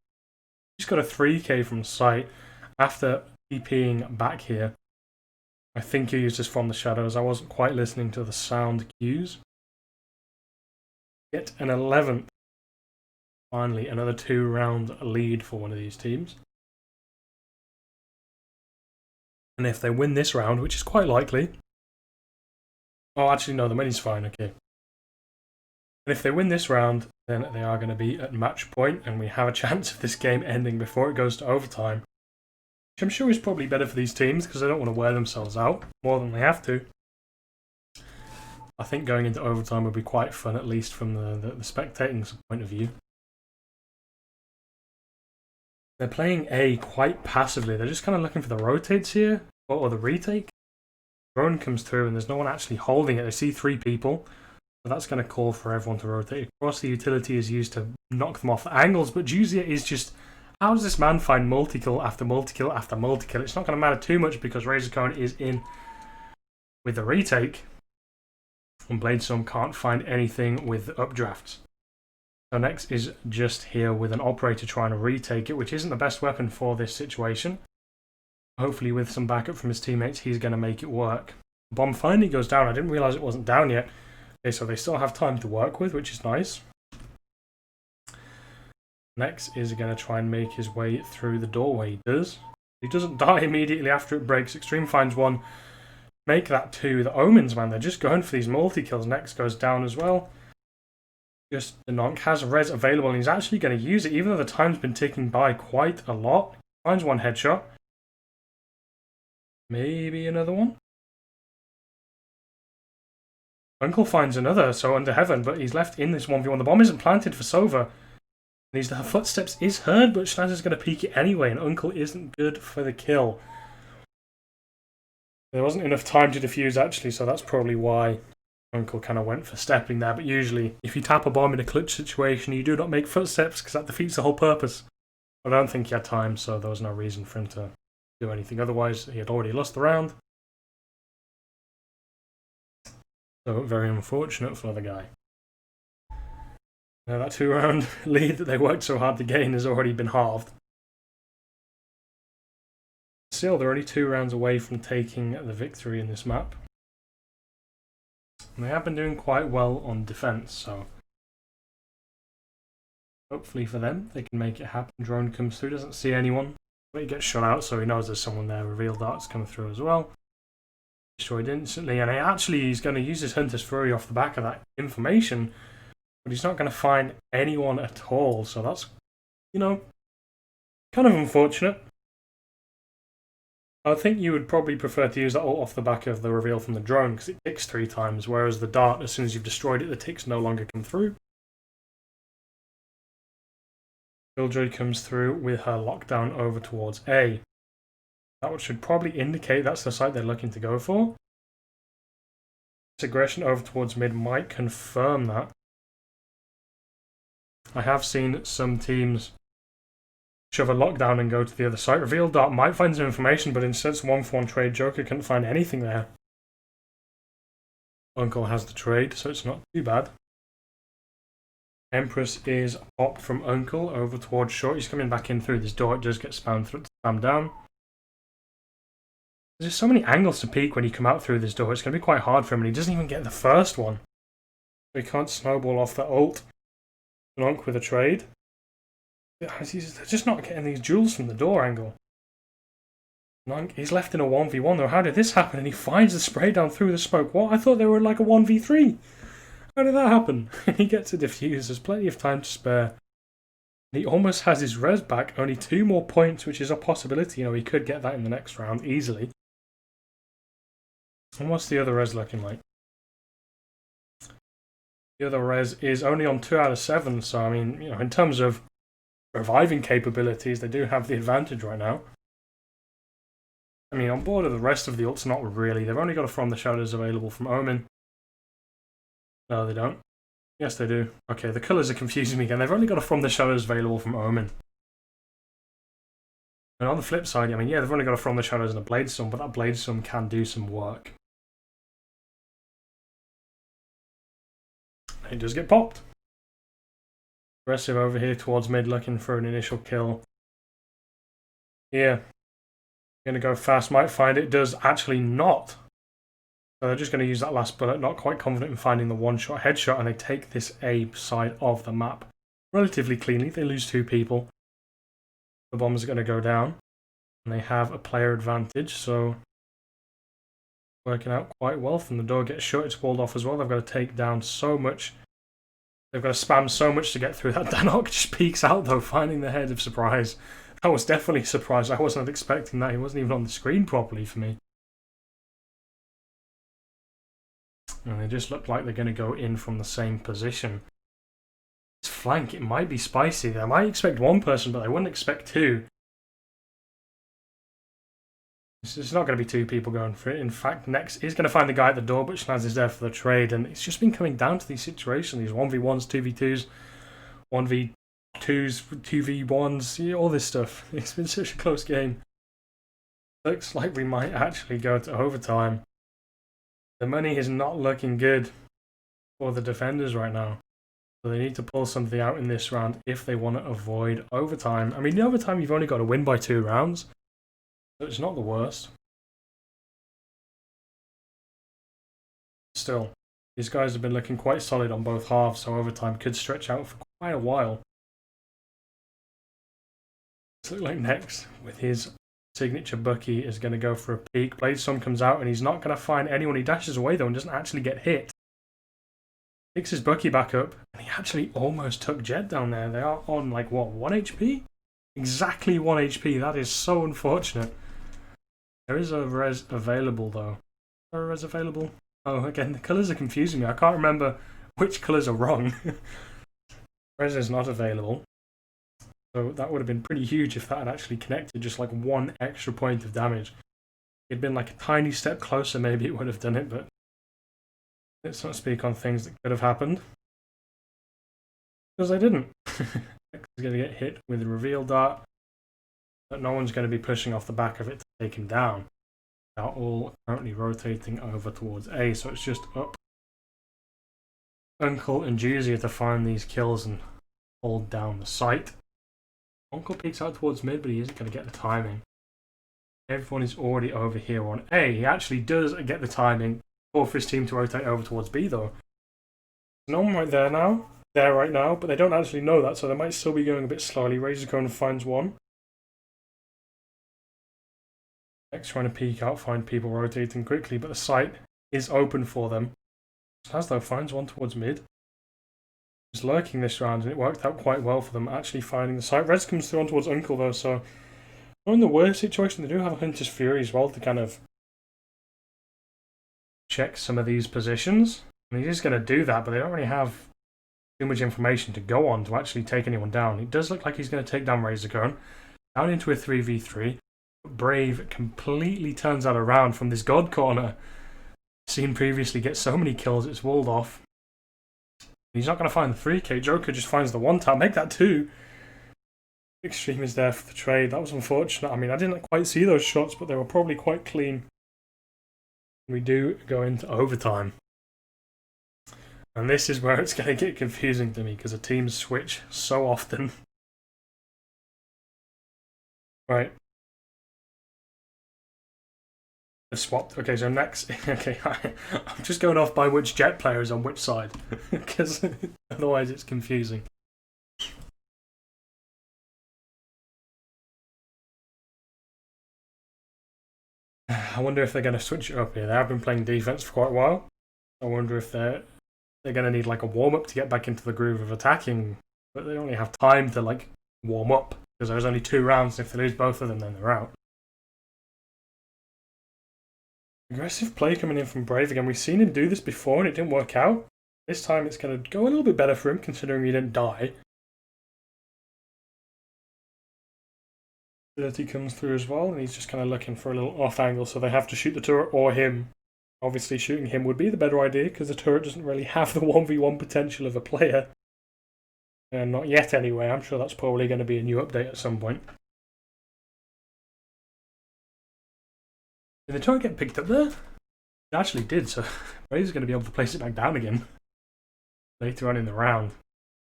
He's got a 3k from sight after TPing back here. I think he used this from the shadows. I wasn't quite listening to the sound cues. Get an 11th. Finally, another 2-round lead for one of these teams. And if they win this round, which is quite likely... Oh, actually, no, the money's fine, okay. And if they win this round, then they are going to be at match point, and we have a chance of this game ending before it goes to overtime. Which I'm sure is probably better for these teams, because they don't want to wear themselves out more than they have to. I think going into overtime would be quite fun, at least from the spectating point of view. They're playing A quite passively. They're just kind of looking for the rotates here, or the retake. Drone comes through and there's no one actually holding it. They see 3 people, so that's going to call for everyone to rotate across. The utility is used to knock them off the angles, but Juzia is just... How does this man find multi-kill after multi-kill after multi-kill? It's not going to matter too much because Razorcone is in with the retake, and Bladestorm can't find anything with updrafts. So Nex is just here with an operator trying to retake it, which isn't the best weapon for this situation. Hopefully with some backup from his teammates, he's going to make it work. The bomb finally goes down. I didn't realise it wasn't down yet. Okay, so they still have time to work with, which is nice. Next is going to try and make his way through the doorway. He does. He doesn't die immediately after it breaks. Extreme finds one. Make that two. The Omens, man, they're just going for these multi-kills. Next goes down as well. Just the Nonk has a res available and he's actually going to use it, even though the time's been ticking by quite a lot. Finds one headshot. Maybe another one. Uncle finds another, so under heaven, but he's left in this 1v1. The bomb isn't planted for Sova. The footsteps is heard, but Schneider's going to peek it anyway, and Uncle isn't good for the kill. There wasn't enough time to defuse, actually, so that's probably why Uncle kind of went for stepping there. But usually, if you tap a bomb in a clutch situation, you do not make footsteps, because that defeats the whole purpose. I don't think he had time, so there was no reason for him to do anything. Otherwise, he had already lost the round. So, very unfortunate for the guy. Now that 2-round lead that they worked so hard to gain has already been halved. Still, they're only 2 rounds away from taking the victory in this map. And they have been doing quite well on defense, so hopefully for them, they can make it happen. Drone comes through, doesn't see anyone, but he gets shot out, so he knows there's someone there. Reveal darts coming through as well. Destroyed instantly, and he's going to use his Hunter's Fury off the back of that information. But he's not going to find anyone at all, so that's, you know, kind of unfortunate. I think you would probably prefer to use that ult off the back of the reveal from the drone, because it ticks 3 times, whereas the dart, as soon as you've destroyed it, the ticks no longer come through. Killjoy comes through with her lockdown over towards A. That should probably indicate that's the site they're looking to go for. This aggression over towards mid might confirm that. I have seen some teams shove a lockdown and go to the other site. Reveal dart might find some information, but instead it's 1-for-1 trade. Joker couldn't find anything there. Uncle has the trade, so it's not too bad. Empress is popped from Uncle over towards short. He's coming back in through this door. It does get spammed down. There's just so many angles to peek when you come out through this door. It's going to be quite hard for him, and he doesn't even get the first one. So he can't snowball off the ult. Nonk with a trade. They're just not getting these jewels from the door angle. Nonk, he's left in a 1v1 though. How did this happen? And he finds the spray down through the smoke. What? I thought they were like a 1v3. How did that happen? He gets a defuse. There's plenty of time to spare. He almost has his res back. Only 2 more points, which is a possibility. You know, he could get that in the next round easily. And what's the other res looking like? The other res is only on 2 out of 7, so I mean, you know, in terms of reviving capabilities, they do have the advantage right now. I mean, on board of the rest of the ults, not really. They've only got a From the Shadows available from Omen. No, they don't. Yes, they do. Okay, the colours are confusing me again. They've only got a From the Shadows available from Omen. And on the flip side, I mean, yeah, they've only got a From the Shadows and a Bladestorm, but that Bladestorm can do some work. It does get popped. Aggressive over here towards mid, looking for an initial kill. Here. Going to go fast, might find it, does actually not. So they're just going to use that last bullet, not quite confident in finding the one-shot headshot, and they take this A side of the map relatively cleanly. They lose 2 people. The bombs are going to go down, and they have a player advantage, so working out quite well from the door. Gets shot, it's walled off as well. They've got to take down so much. They've got to spam so much to get through that. Danok just peeks out though, finding the head of surprise. That was definitely a surprise. I wasn't expecting that. He wasn't even on the screen properly for me. And they just look like they're going to go in from the same position. This flank, it might be spicy. They might expect 1 person, but they wouldn't expect 2. It's not going to be 2 people going for it. In fact, next is going to find the guy at the door, but Schnaz is there for the trade. And it's just been coming down to these situations, these 1v1s, 2v2s, 1v2s, 2v1s, all this stuff. It's been such a close game. Looks like we might actually go to overtime. The money is not looking good for the defenders right now. So they need to pull something out in this round if they want to avoid overtime. I mean, the overtime, you've only got to win by 2 rounds. So it's not the worst. Still, these guys have been looking quite solid on both halves, so overtime could stretch out for quite a while. Let's look like next, with his signature Bucky, is going to go for a peek. Bladestorm comes out and he's not going to find anyone. He dashes away though and doesn't actually get hit. Picks his Bucky back up and he actually almost took Jet down there. They are on like what, 1 HP? Exactly 1 HP. That is so unfortunate. There is a res available though. Is there a res available? Oh, again, the colours are confusing me. I can't remember which colours are wrong. Res is not available. So that would have been pretty huge if that had actually connected just like 1 extra point of damage. It'd been like a tiny step closer, maybe it would have done it, but let's not speak on things that could have happened. Because I didn't. X is going to get hit with a reveal dart, but no one's going to be pushing off the back of it to take him down. They are all currently rotating over towards A, so it's just up Uncle and Juzia to find these kills and hold down the site. Uncle peeks out towards mid, but he isn't going to get the timing. Everyone is already over here on A. He actually does get the timing for his team to rotate over towards B, though. There's no one right there now. There right now, but they don't actually know that, so they might still be going a bit slowly. Razorcone finds one. Next, trying to peek out, find people rotating quickly, but the site is open for them. Sazlo finds one towards mid. Was lurking this round and it worked out quite well for them actually finding the site. Reds comes through on towards Uncle though, so not in the worst situation. They do have a Hunter's Fury as well to kind of check some of these positions. And he's just going to do that, but they don't really have too much information to go on to actually take anyone down. It does look like he's going to take down Razorcone down into a 3v3. Brave completely turns that around from this God Corner. Seen previously get so many kills, it's walled off. He's not going to find the 3k. Joker just finds the 1 tap. Make that 2. Extreme is there for the trade. That was unfortunate. I mean, I didn't quite see those shots, but they were probably quite clean. We do go into overtime. And this is where it's going to get confusing to me, because the teams switch so often. Right. Swapped. Okay, so next. Okay, I'm just going off by which Jet player is on which side, because otherwise it's confusing. I wonder if they're going to switch it up here. They have been playing defense for quite a while. I wonder if they're going to need like a warm up to get back into the groove of attacking, but they don't really have time to like warm up because there's only 2 rounds. If they lose both of them, then they're out. Aggressive play coming in from Brave again. We've seen him do this before and it didn't work out. This time it's going to go a little bit better for him considering he didn't die. Dirty comes through as well and he's just kind of looking for a little off angle, so they have to shoot the turret or him. Obviously shooting him would be the better idea because the turret doesn't really have the 1v1 potential of a player. Not yet anyway. I'm sure that's probably going to be a new update at some point. Did the turret get picked up there? It actually did, so Brave's going to be able to place it back down again later on in the round.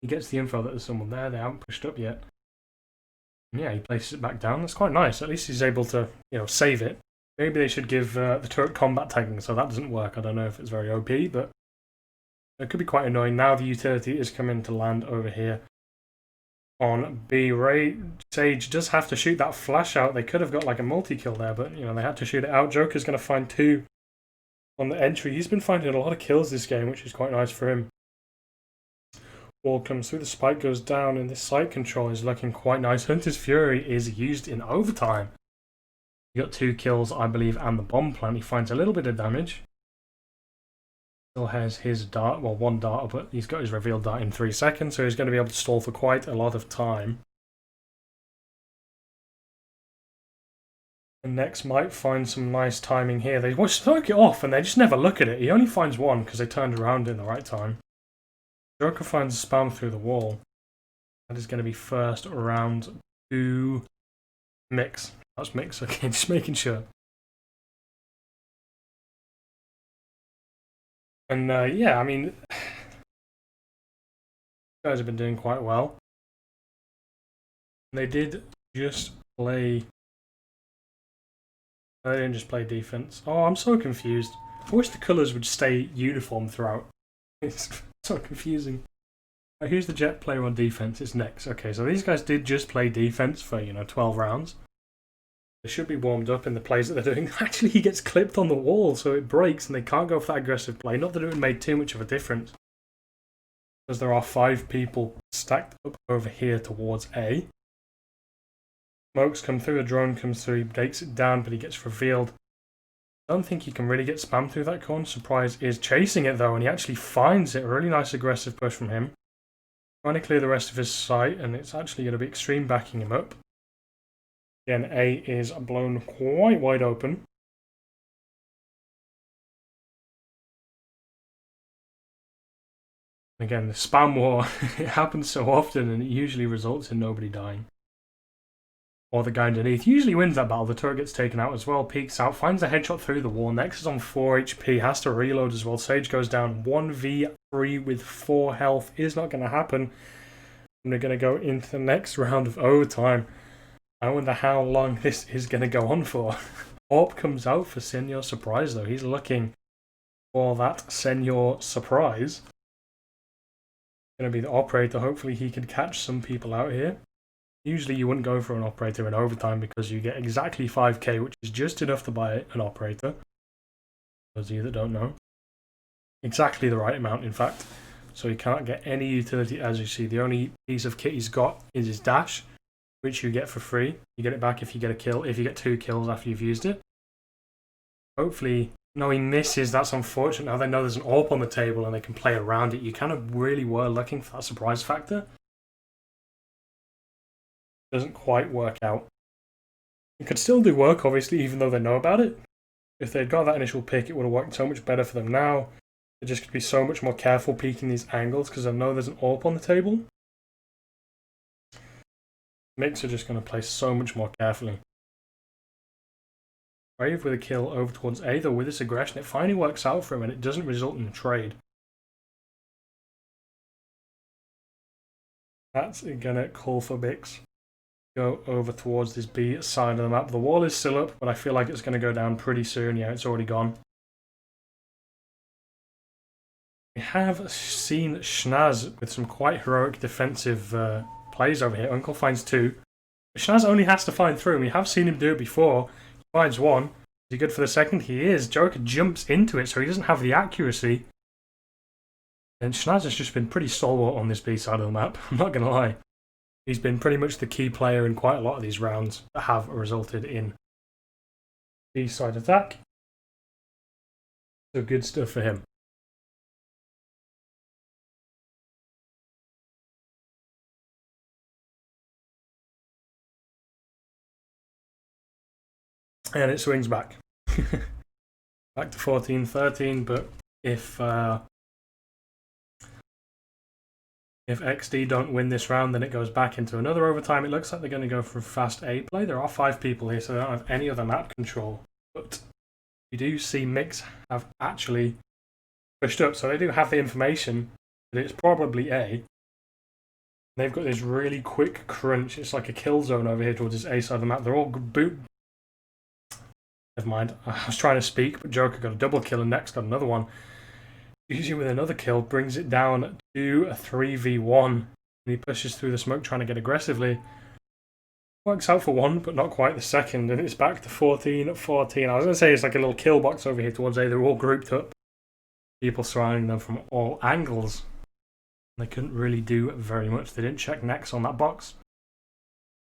He gets the info that there's someone there. They haven't pushed up yet. And yeah, he places it back down. That's quite nice. At least he's able to, save it. Maybe they should give the turret combat tagging, so that doesn't work. I don't know if it's very OP, but it could be quite annoying. Now the utility is coming to land over here on B. Sage does have to shoot that flash out. They could have got like a multi-kill there, but they had to shoot it out. Joker's going to find 2 on the entry. He's been finding a lot of kills this game, which is quite nice for him. Wall comes through, the spike goes down, and this site control is looking quite nice. Hunter's Fury is used in overtime. He got 2 kills, I believe, and the bomb plant. He finds a little bit of damage. Still has his dart, well, 1 dart, but he's got his reveal dart in 3 seconds, so he's going to be able to stall for quite a lot of time. And next might find some nice timing here. They strike it off and they just never look at it. He only finds 1 because they turned around in the right time. Joker finds a spam through the wall. That is going to be first round to Mix. That's Mix, okay, just making sure. And yeah, I mean, guys have been doing quite well. They did just play... They didn't just play defense. Oh, I'm so confused. I wish the colours would stay uniform throughout. It's so confusing. Who's the Jet player on defense? It's Nex. Okay, so these guys did just play defense for, 12 rounds. They should be warmed up in the plays that they're doing. Actually, he gets clipped on the wall, so it breaks and they can't go for that aggressive play. Not that it would make too much of a difference, because there are 5 people stacked up over here towards A. Smokes come through, a drone comes through, he takes it down, but he gets revealed. I don't think he can really get spammed through that corner. Surprise is chasing it though, and he actually finds it. A really nice aggressive push from him. Trying to clear the rest of his sight, and it's actually going to be Extreme backing him up. Again, A is blown quite wide open. Again, the spam war, it happens so often and it usually results in nobody dying. Or the guy underneath usually wins that battle. The turret gets taken out as well, peeks out, finds a headshot through the wall. Nex is on 4 HP, has to reload as well. Sage goes down 1v3 with 4 health. Is not going to happen. And they're going to go into the next round of overtime. I wonder how long this is going to go on for. Orp comes out for Senior Surprise though. He's looking for that Senior Surprise. Going to be the operator. Hopefully he can catch some people out here. Usually you wouldn't go for an operator in overtime because you get exactly 5k, which is just enough to buy an operator. Those of you that don't know. Exactly the right amount, in fact. So he cannot get any utility, as you see. The only piece of kit he's got is his dash, which you get for free. You get it back if you get a kill, if you get 2 kills after you've used it. Hopefully, no, he misses. That's unfortunate. Now they know there's an AWP on the table and they can play around it. You kind of really were looking for that surprise factor. Doesn't quite work out. It could still do work, obviously, even though they know about it. If they'd got that initial pick, it would have worked so much better for them now. They just could be so much more careful peeking these angles because I know there's an AWP on the table. Mix are just going to play so much more carefully. Brave with a kill over towards A, though with this aggression it finally works out for him and it doesn't result in a trade. That's going to call for Bix. Go over towards this B side of the map. The wall is still up, but I feel like it's going to go down pretty soon. Yeah, it's already gone. We have seen Schnaz with some quite heroic defensive plays over here. Uncle finds 2. But Schnaz only has to find 3. We have seen him do it before. He finds 1. Is he good for the second? He is. Joker jumps into it, so he doesn't have the accuracy. And Schnaz has just been pretty stalwart on this B side of the map. I'm not going to lie. He's been pretty much the key player in quite a lot of these rounds that have resulted in B side attack. So good stuff for him. And it swings back. Back to 14-13, but if XD don't win this round, then it goes back into another overtime. It looks like they're going to go for a fast A play. There are 5 people here, so they don't have any other map control. But you do see Mix have actually pushed up, so they do have the information that it's probably A. They've got this really quick crunch. It's like a kill zone over here towards this A side of the map. They're all boot. Never mind. I was trying to speak, but Joker got a double kill and Nex got another one. Usually with another kill, brings it down to a 3v1. And he pushes through the smoke trying to get aggressively. Works out for 1, but not quite the second. And it's back to 14-14. I was going to say it's like a little kill box over here towards A. They're all grouped up. People surrounding them from all angles. They couldn't really do very much. They didn't check Nex on that box.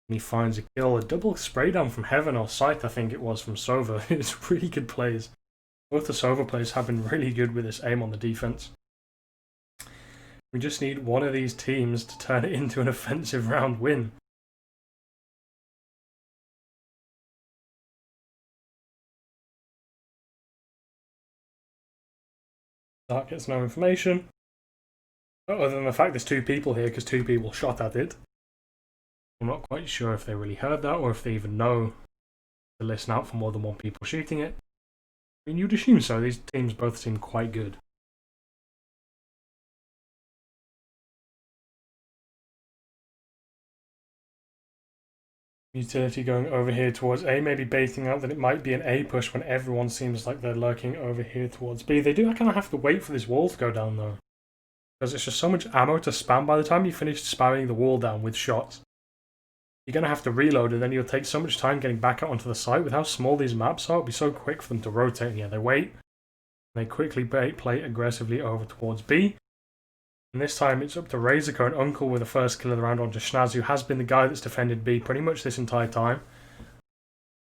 And he finds a kill. A double spray down from Heaven or Sight, I think it was, from Sova. It's really good plays. Both the Sova players have been really good with this aim on the defense. We just need one of these teams to turn it into an offensive round win. Dark gets no information. Other than the fact there's 2 people here because 2 people shot at it. I'm not quite sure if they really heard that or if they even know to listen out for more than 1 people shooting it. I mean, you'd assume so. These teams both seem quite good. Utility going over here towards A, maybe baiting out that it might be an A push when everyone seems like they're lurking over here towards B. They do kind of have to wait for this wall to go down though, because it's just so much ammo to spam. By the time you finish spamming the wall down with shots, you're going to have to reload, and then you'll take so much time getting back out onto the site. With how small these maps are, it'll be so quick for them to rotate. And yeah, they wait, and they quickly play aggressively over towards B. And this time it's up to Razorcone Uncle with the first kill of the round onto Schnaz, who has been the guy that's defended B pretty much this entire time.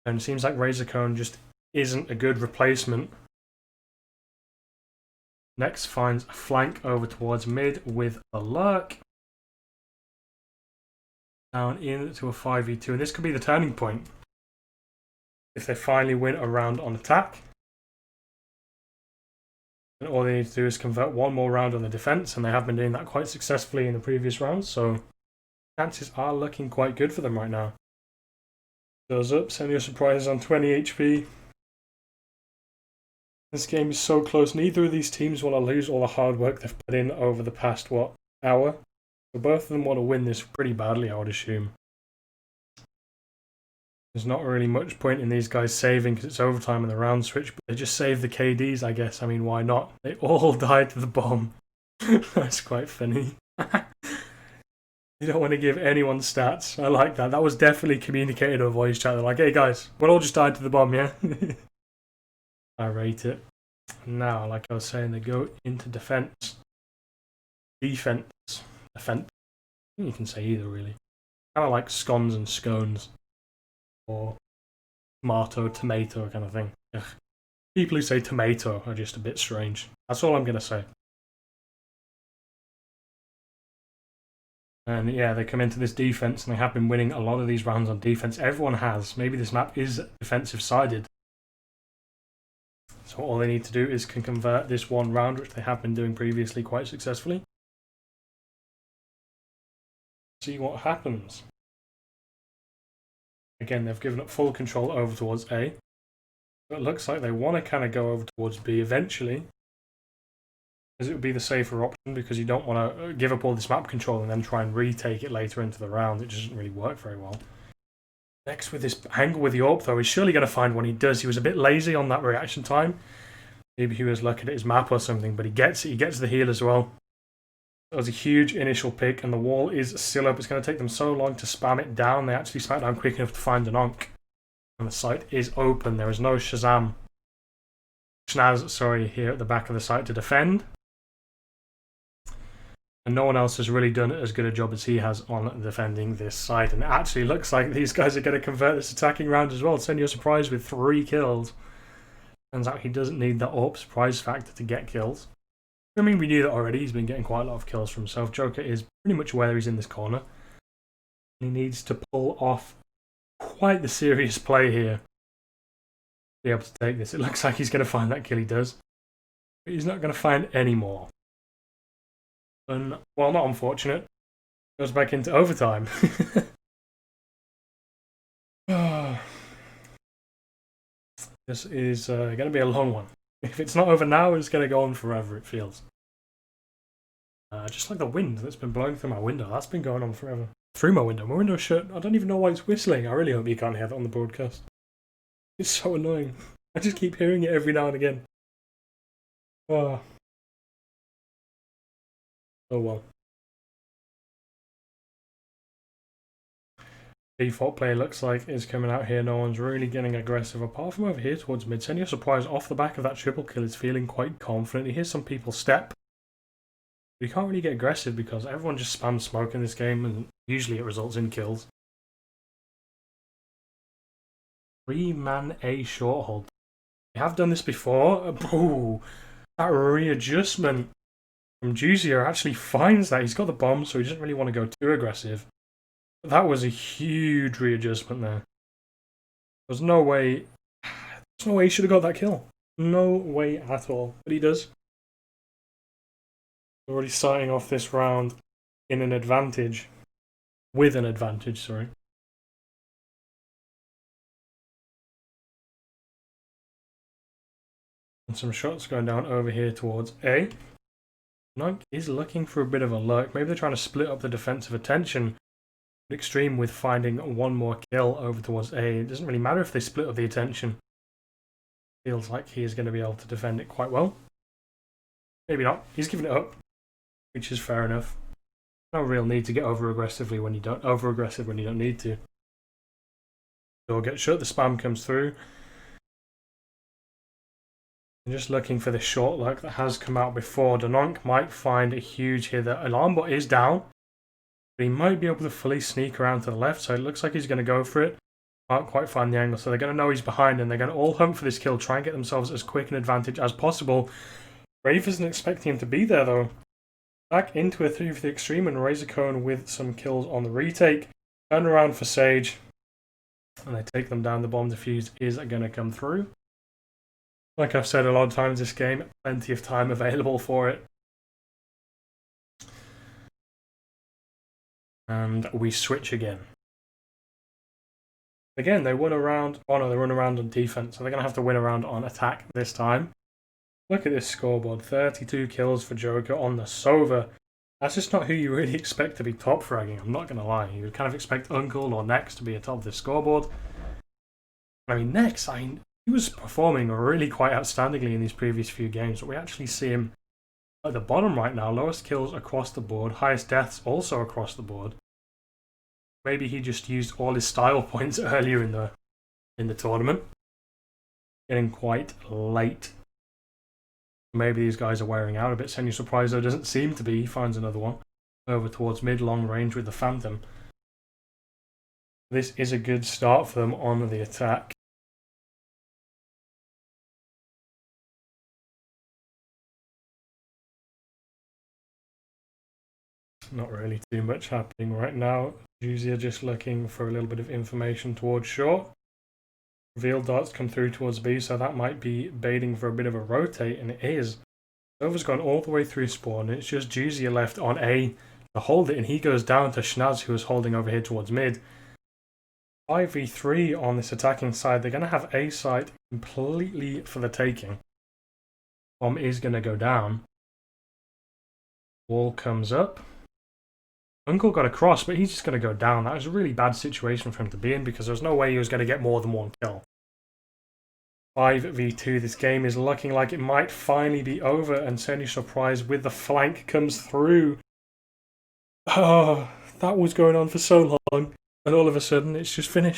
And it seems like Razorcone just isn't a good replacement. Next finds a flank over towards mid with a lurk. Down into a 5v2, and this could be the turning point. If they finally win a round on attack. And all they need to do is convert one more round on the defense, and they have been doing that quite successfully in the previous rounds, so chances are looking quite good for them right now. Goes up, send your surprises on 20 HP. This game is so close. Neither of these teams want to lose all the hard work they've put in over the past, hour? So both of them want to win this pretty badly, I would assume. There's not really much point in these guys saving because it's overtime in the round switch, but they just save the KDs, I guess. I mean, why not? They all died to the bomb. That's quite funny. You don't want to give anyone stats. I like that. That was definitely communicated over voice chat. They're like, hey guys, we'll all just die to the bomb, yeah? I rate it. Now, like I was saying, they go into defense. Defense. Defense. You can say either, really. Kind of like scones and scones. Or tomato kind of thing. Ugh. People who say tomato are just a bit strange. That's all I'm going to say. And yeah, they come into this defense, and they have been winning a lot of these rounds on defense. Everyone has. Maybe this map is defensive-sided. So all they need to do is can convert this one round, which they have been doing previously quite successfully. See what happens. Again, they've given up full control over towards A. But it looks like they want to kind of go over towards B eventually. Because it would be the safer option, because you don't want to give up all this map control and then try and retake it later into the round. It doesn't really work very well. Next with this angle with the AWP though, he's surely going to find one. He does. He was a bit lazy on that reaction time. Maybe he was looking at his map or something, but he gets it. He gets the heal as well. That was a huge initial pick, and the wall is still up. It's going to take them so long to spam it down. They actually spam it down quick enough to find an onk. And the site is open. There is no Schnaz, here at the back of the site to defend. And no one else has really done as good a job as he has on defending this site. And it actually looks like these guys are going to convert this attacking round as well. Send you a surprise with 3 kills. Turns out he doesn't need the AWP surprise factor to get kills. I mean, we knew that already. He's been getting quite a lot of kills for himself. Joker is pretty much where he's in this corner. He needs to pull off quite the serious play here to be able to take this. It looks like he's going to find that kill. He does. But he's not going to find any more. And, well, not unfortunate. Goes back into overtime. This is going to be a long one. If it's not over now, it's going to go on forever, it feels. Just like the wind that's been blowing through my window. That's been going on forever. Through my window. My window's shut. I don't even know why it's whistling. I really hope you can't hear that on the broadcast. It's so annoying. I just keep hearing it every now and again. Oh well. Default play looks like is coming out here. No one's really getting aggressive apart from over here towards mid. Send your surprise off the back of that triple kill is feeling quite confident. He hears some people step. But you can't really get aggressive because everyone just spams smoke in this game, and usually it results in kills. 3-man A short hold. We have done this before. Ooh, that readjustment from Juzier actually finds that. He's got the bomb, so he doesn't really want to go too aggressive. But that was a huge readjustment there. There's no way he should have got that kill. No way at all. But he does. Already starting off this round in an advantage. With an advantage, sorry. And some shots going down over here towards A. Nike is looking for a bit of a lurk. Maybe they're trying to split up the defensive attention. Extreme with finding one more kill over towards A. It doesn't really matter if they split up the attention. Feels like he is going to be able to defend it quite well. Maybe not. He's giving it up, which is fair enough. No real need to get over-aggressive when you don't need to. Door gets shut, the spam comes through. I'm just looking for the short lurk that has come out before. Dononk might find a huge here. The alarm bot is down, but he might be able to fully sneak around to the left, so it looks like he's going to go for it. Can't quite find the angle, so they're going to know he's behind, and they're going to all hunt for this kill, try and get themselves as quick an advantage as possible. Brave isn't expecting him to be there, though. Back into a 3 for the Extreme, and Razorcone with some kills on the retake. Turn around for Sage, and they take them down. The bomb defuse is going to come through. Like I've said a lot of times this game, plenty of time available for it. And we switch again. Again, they won around. Oh no, they run around on defense, so they're going to have to win around on attack this time. Look at this scoreboard, 32 kills for Joker on the Sova. That's just not who you really expect to be top fragging, I'm not going to lie. You would kind of expect Uncle or Nex to be atop this scoreboard. I mean, Nex, he was performing really quite outstandingly in these previous few games, but we actually see him at the bottom right now. Lowest kills across the board, highest deaths also across the board. Maybe he just used all his style points earlier in the tournament. Getting quite late. Maybe these guys are wearing out a bit. Senyu Surprise though doesn't seem to be. He finds another one over towards mid-long range with the Phantom. This is a good start for them on the attack. Not really too much happening right now. Juicy are just looking for a little bit of information towards short. Reveal darts come through towards B, so that might be baiting for a bit of a rotate, and it is. Sova's gone all the way through spawn, and it's just Juicy left on A to hold it, and he goes down to Schnaz, who is holding over here towards mid. 5v3 on this attacking side. They're going to have A site completely for the taking. Bomb is going to go down. Wall comes up. Uncle got across, but he's just going to go down. That was a really bad situation for him to be in because there's no way he was going to get more than one kill. 5v2, this game is looking like it might finally be over, and Senyu Surprise with the flank comes through. Oh, that was going on for so long, and all of a sudden it's just finished.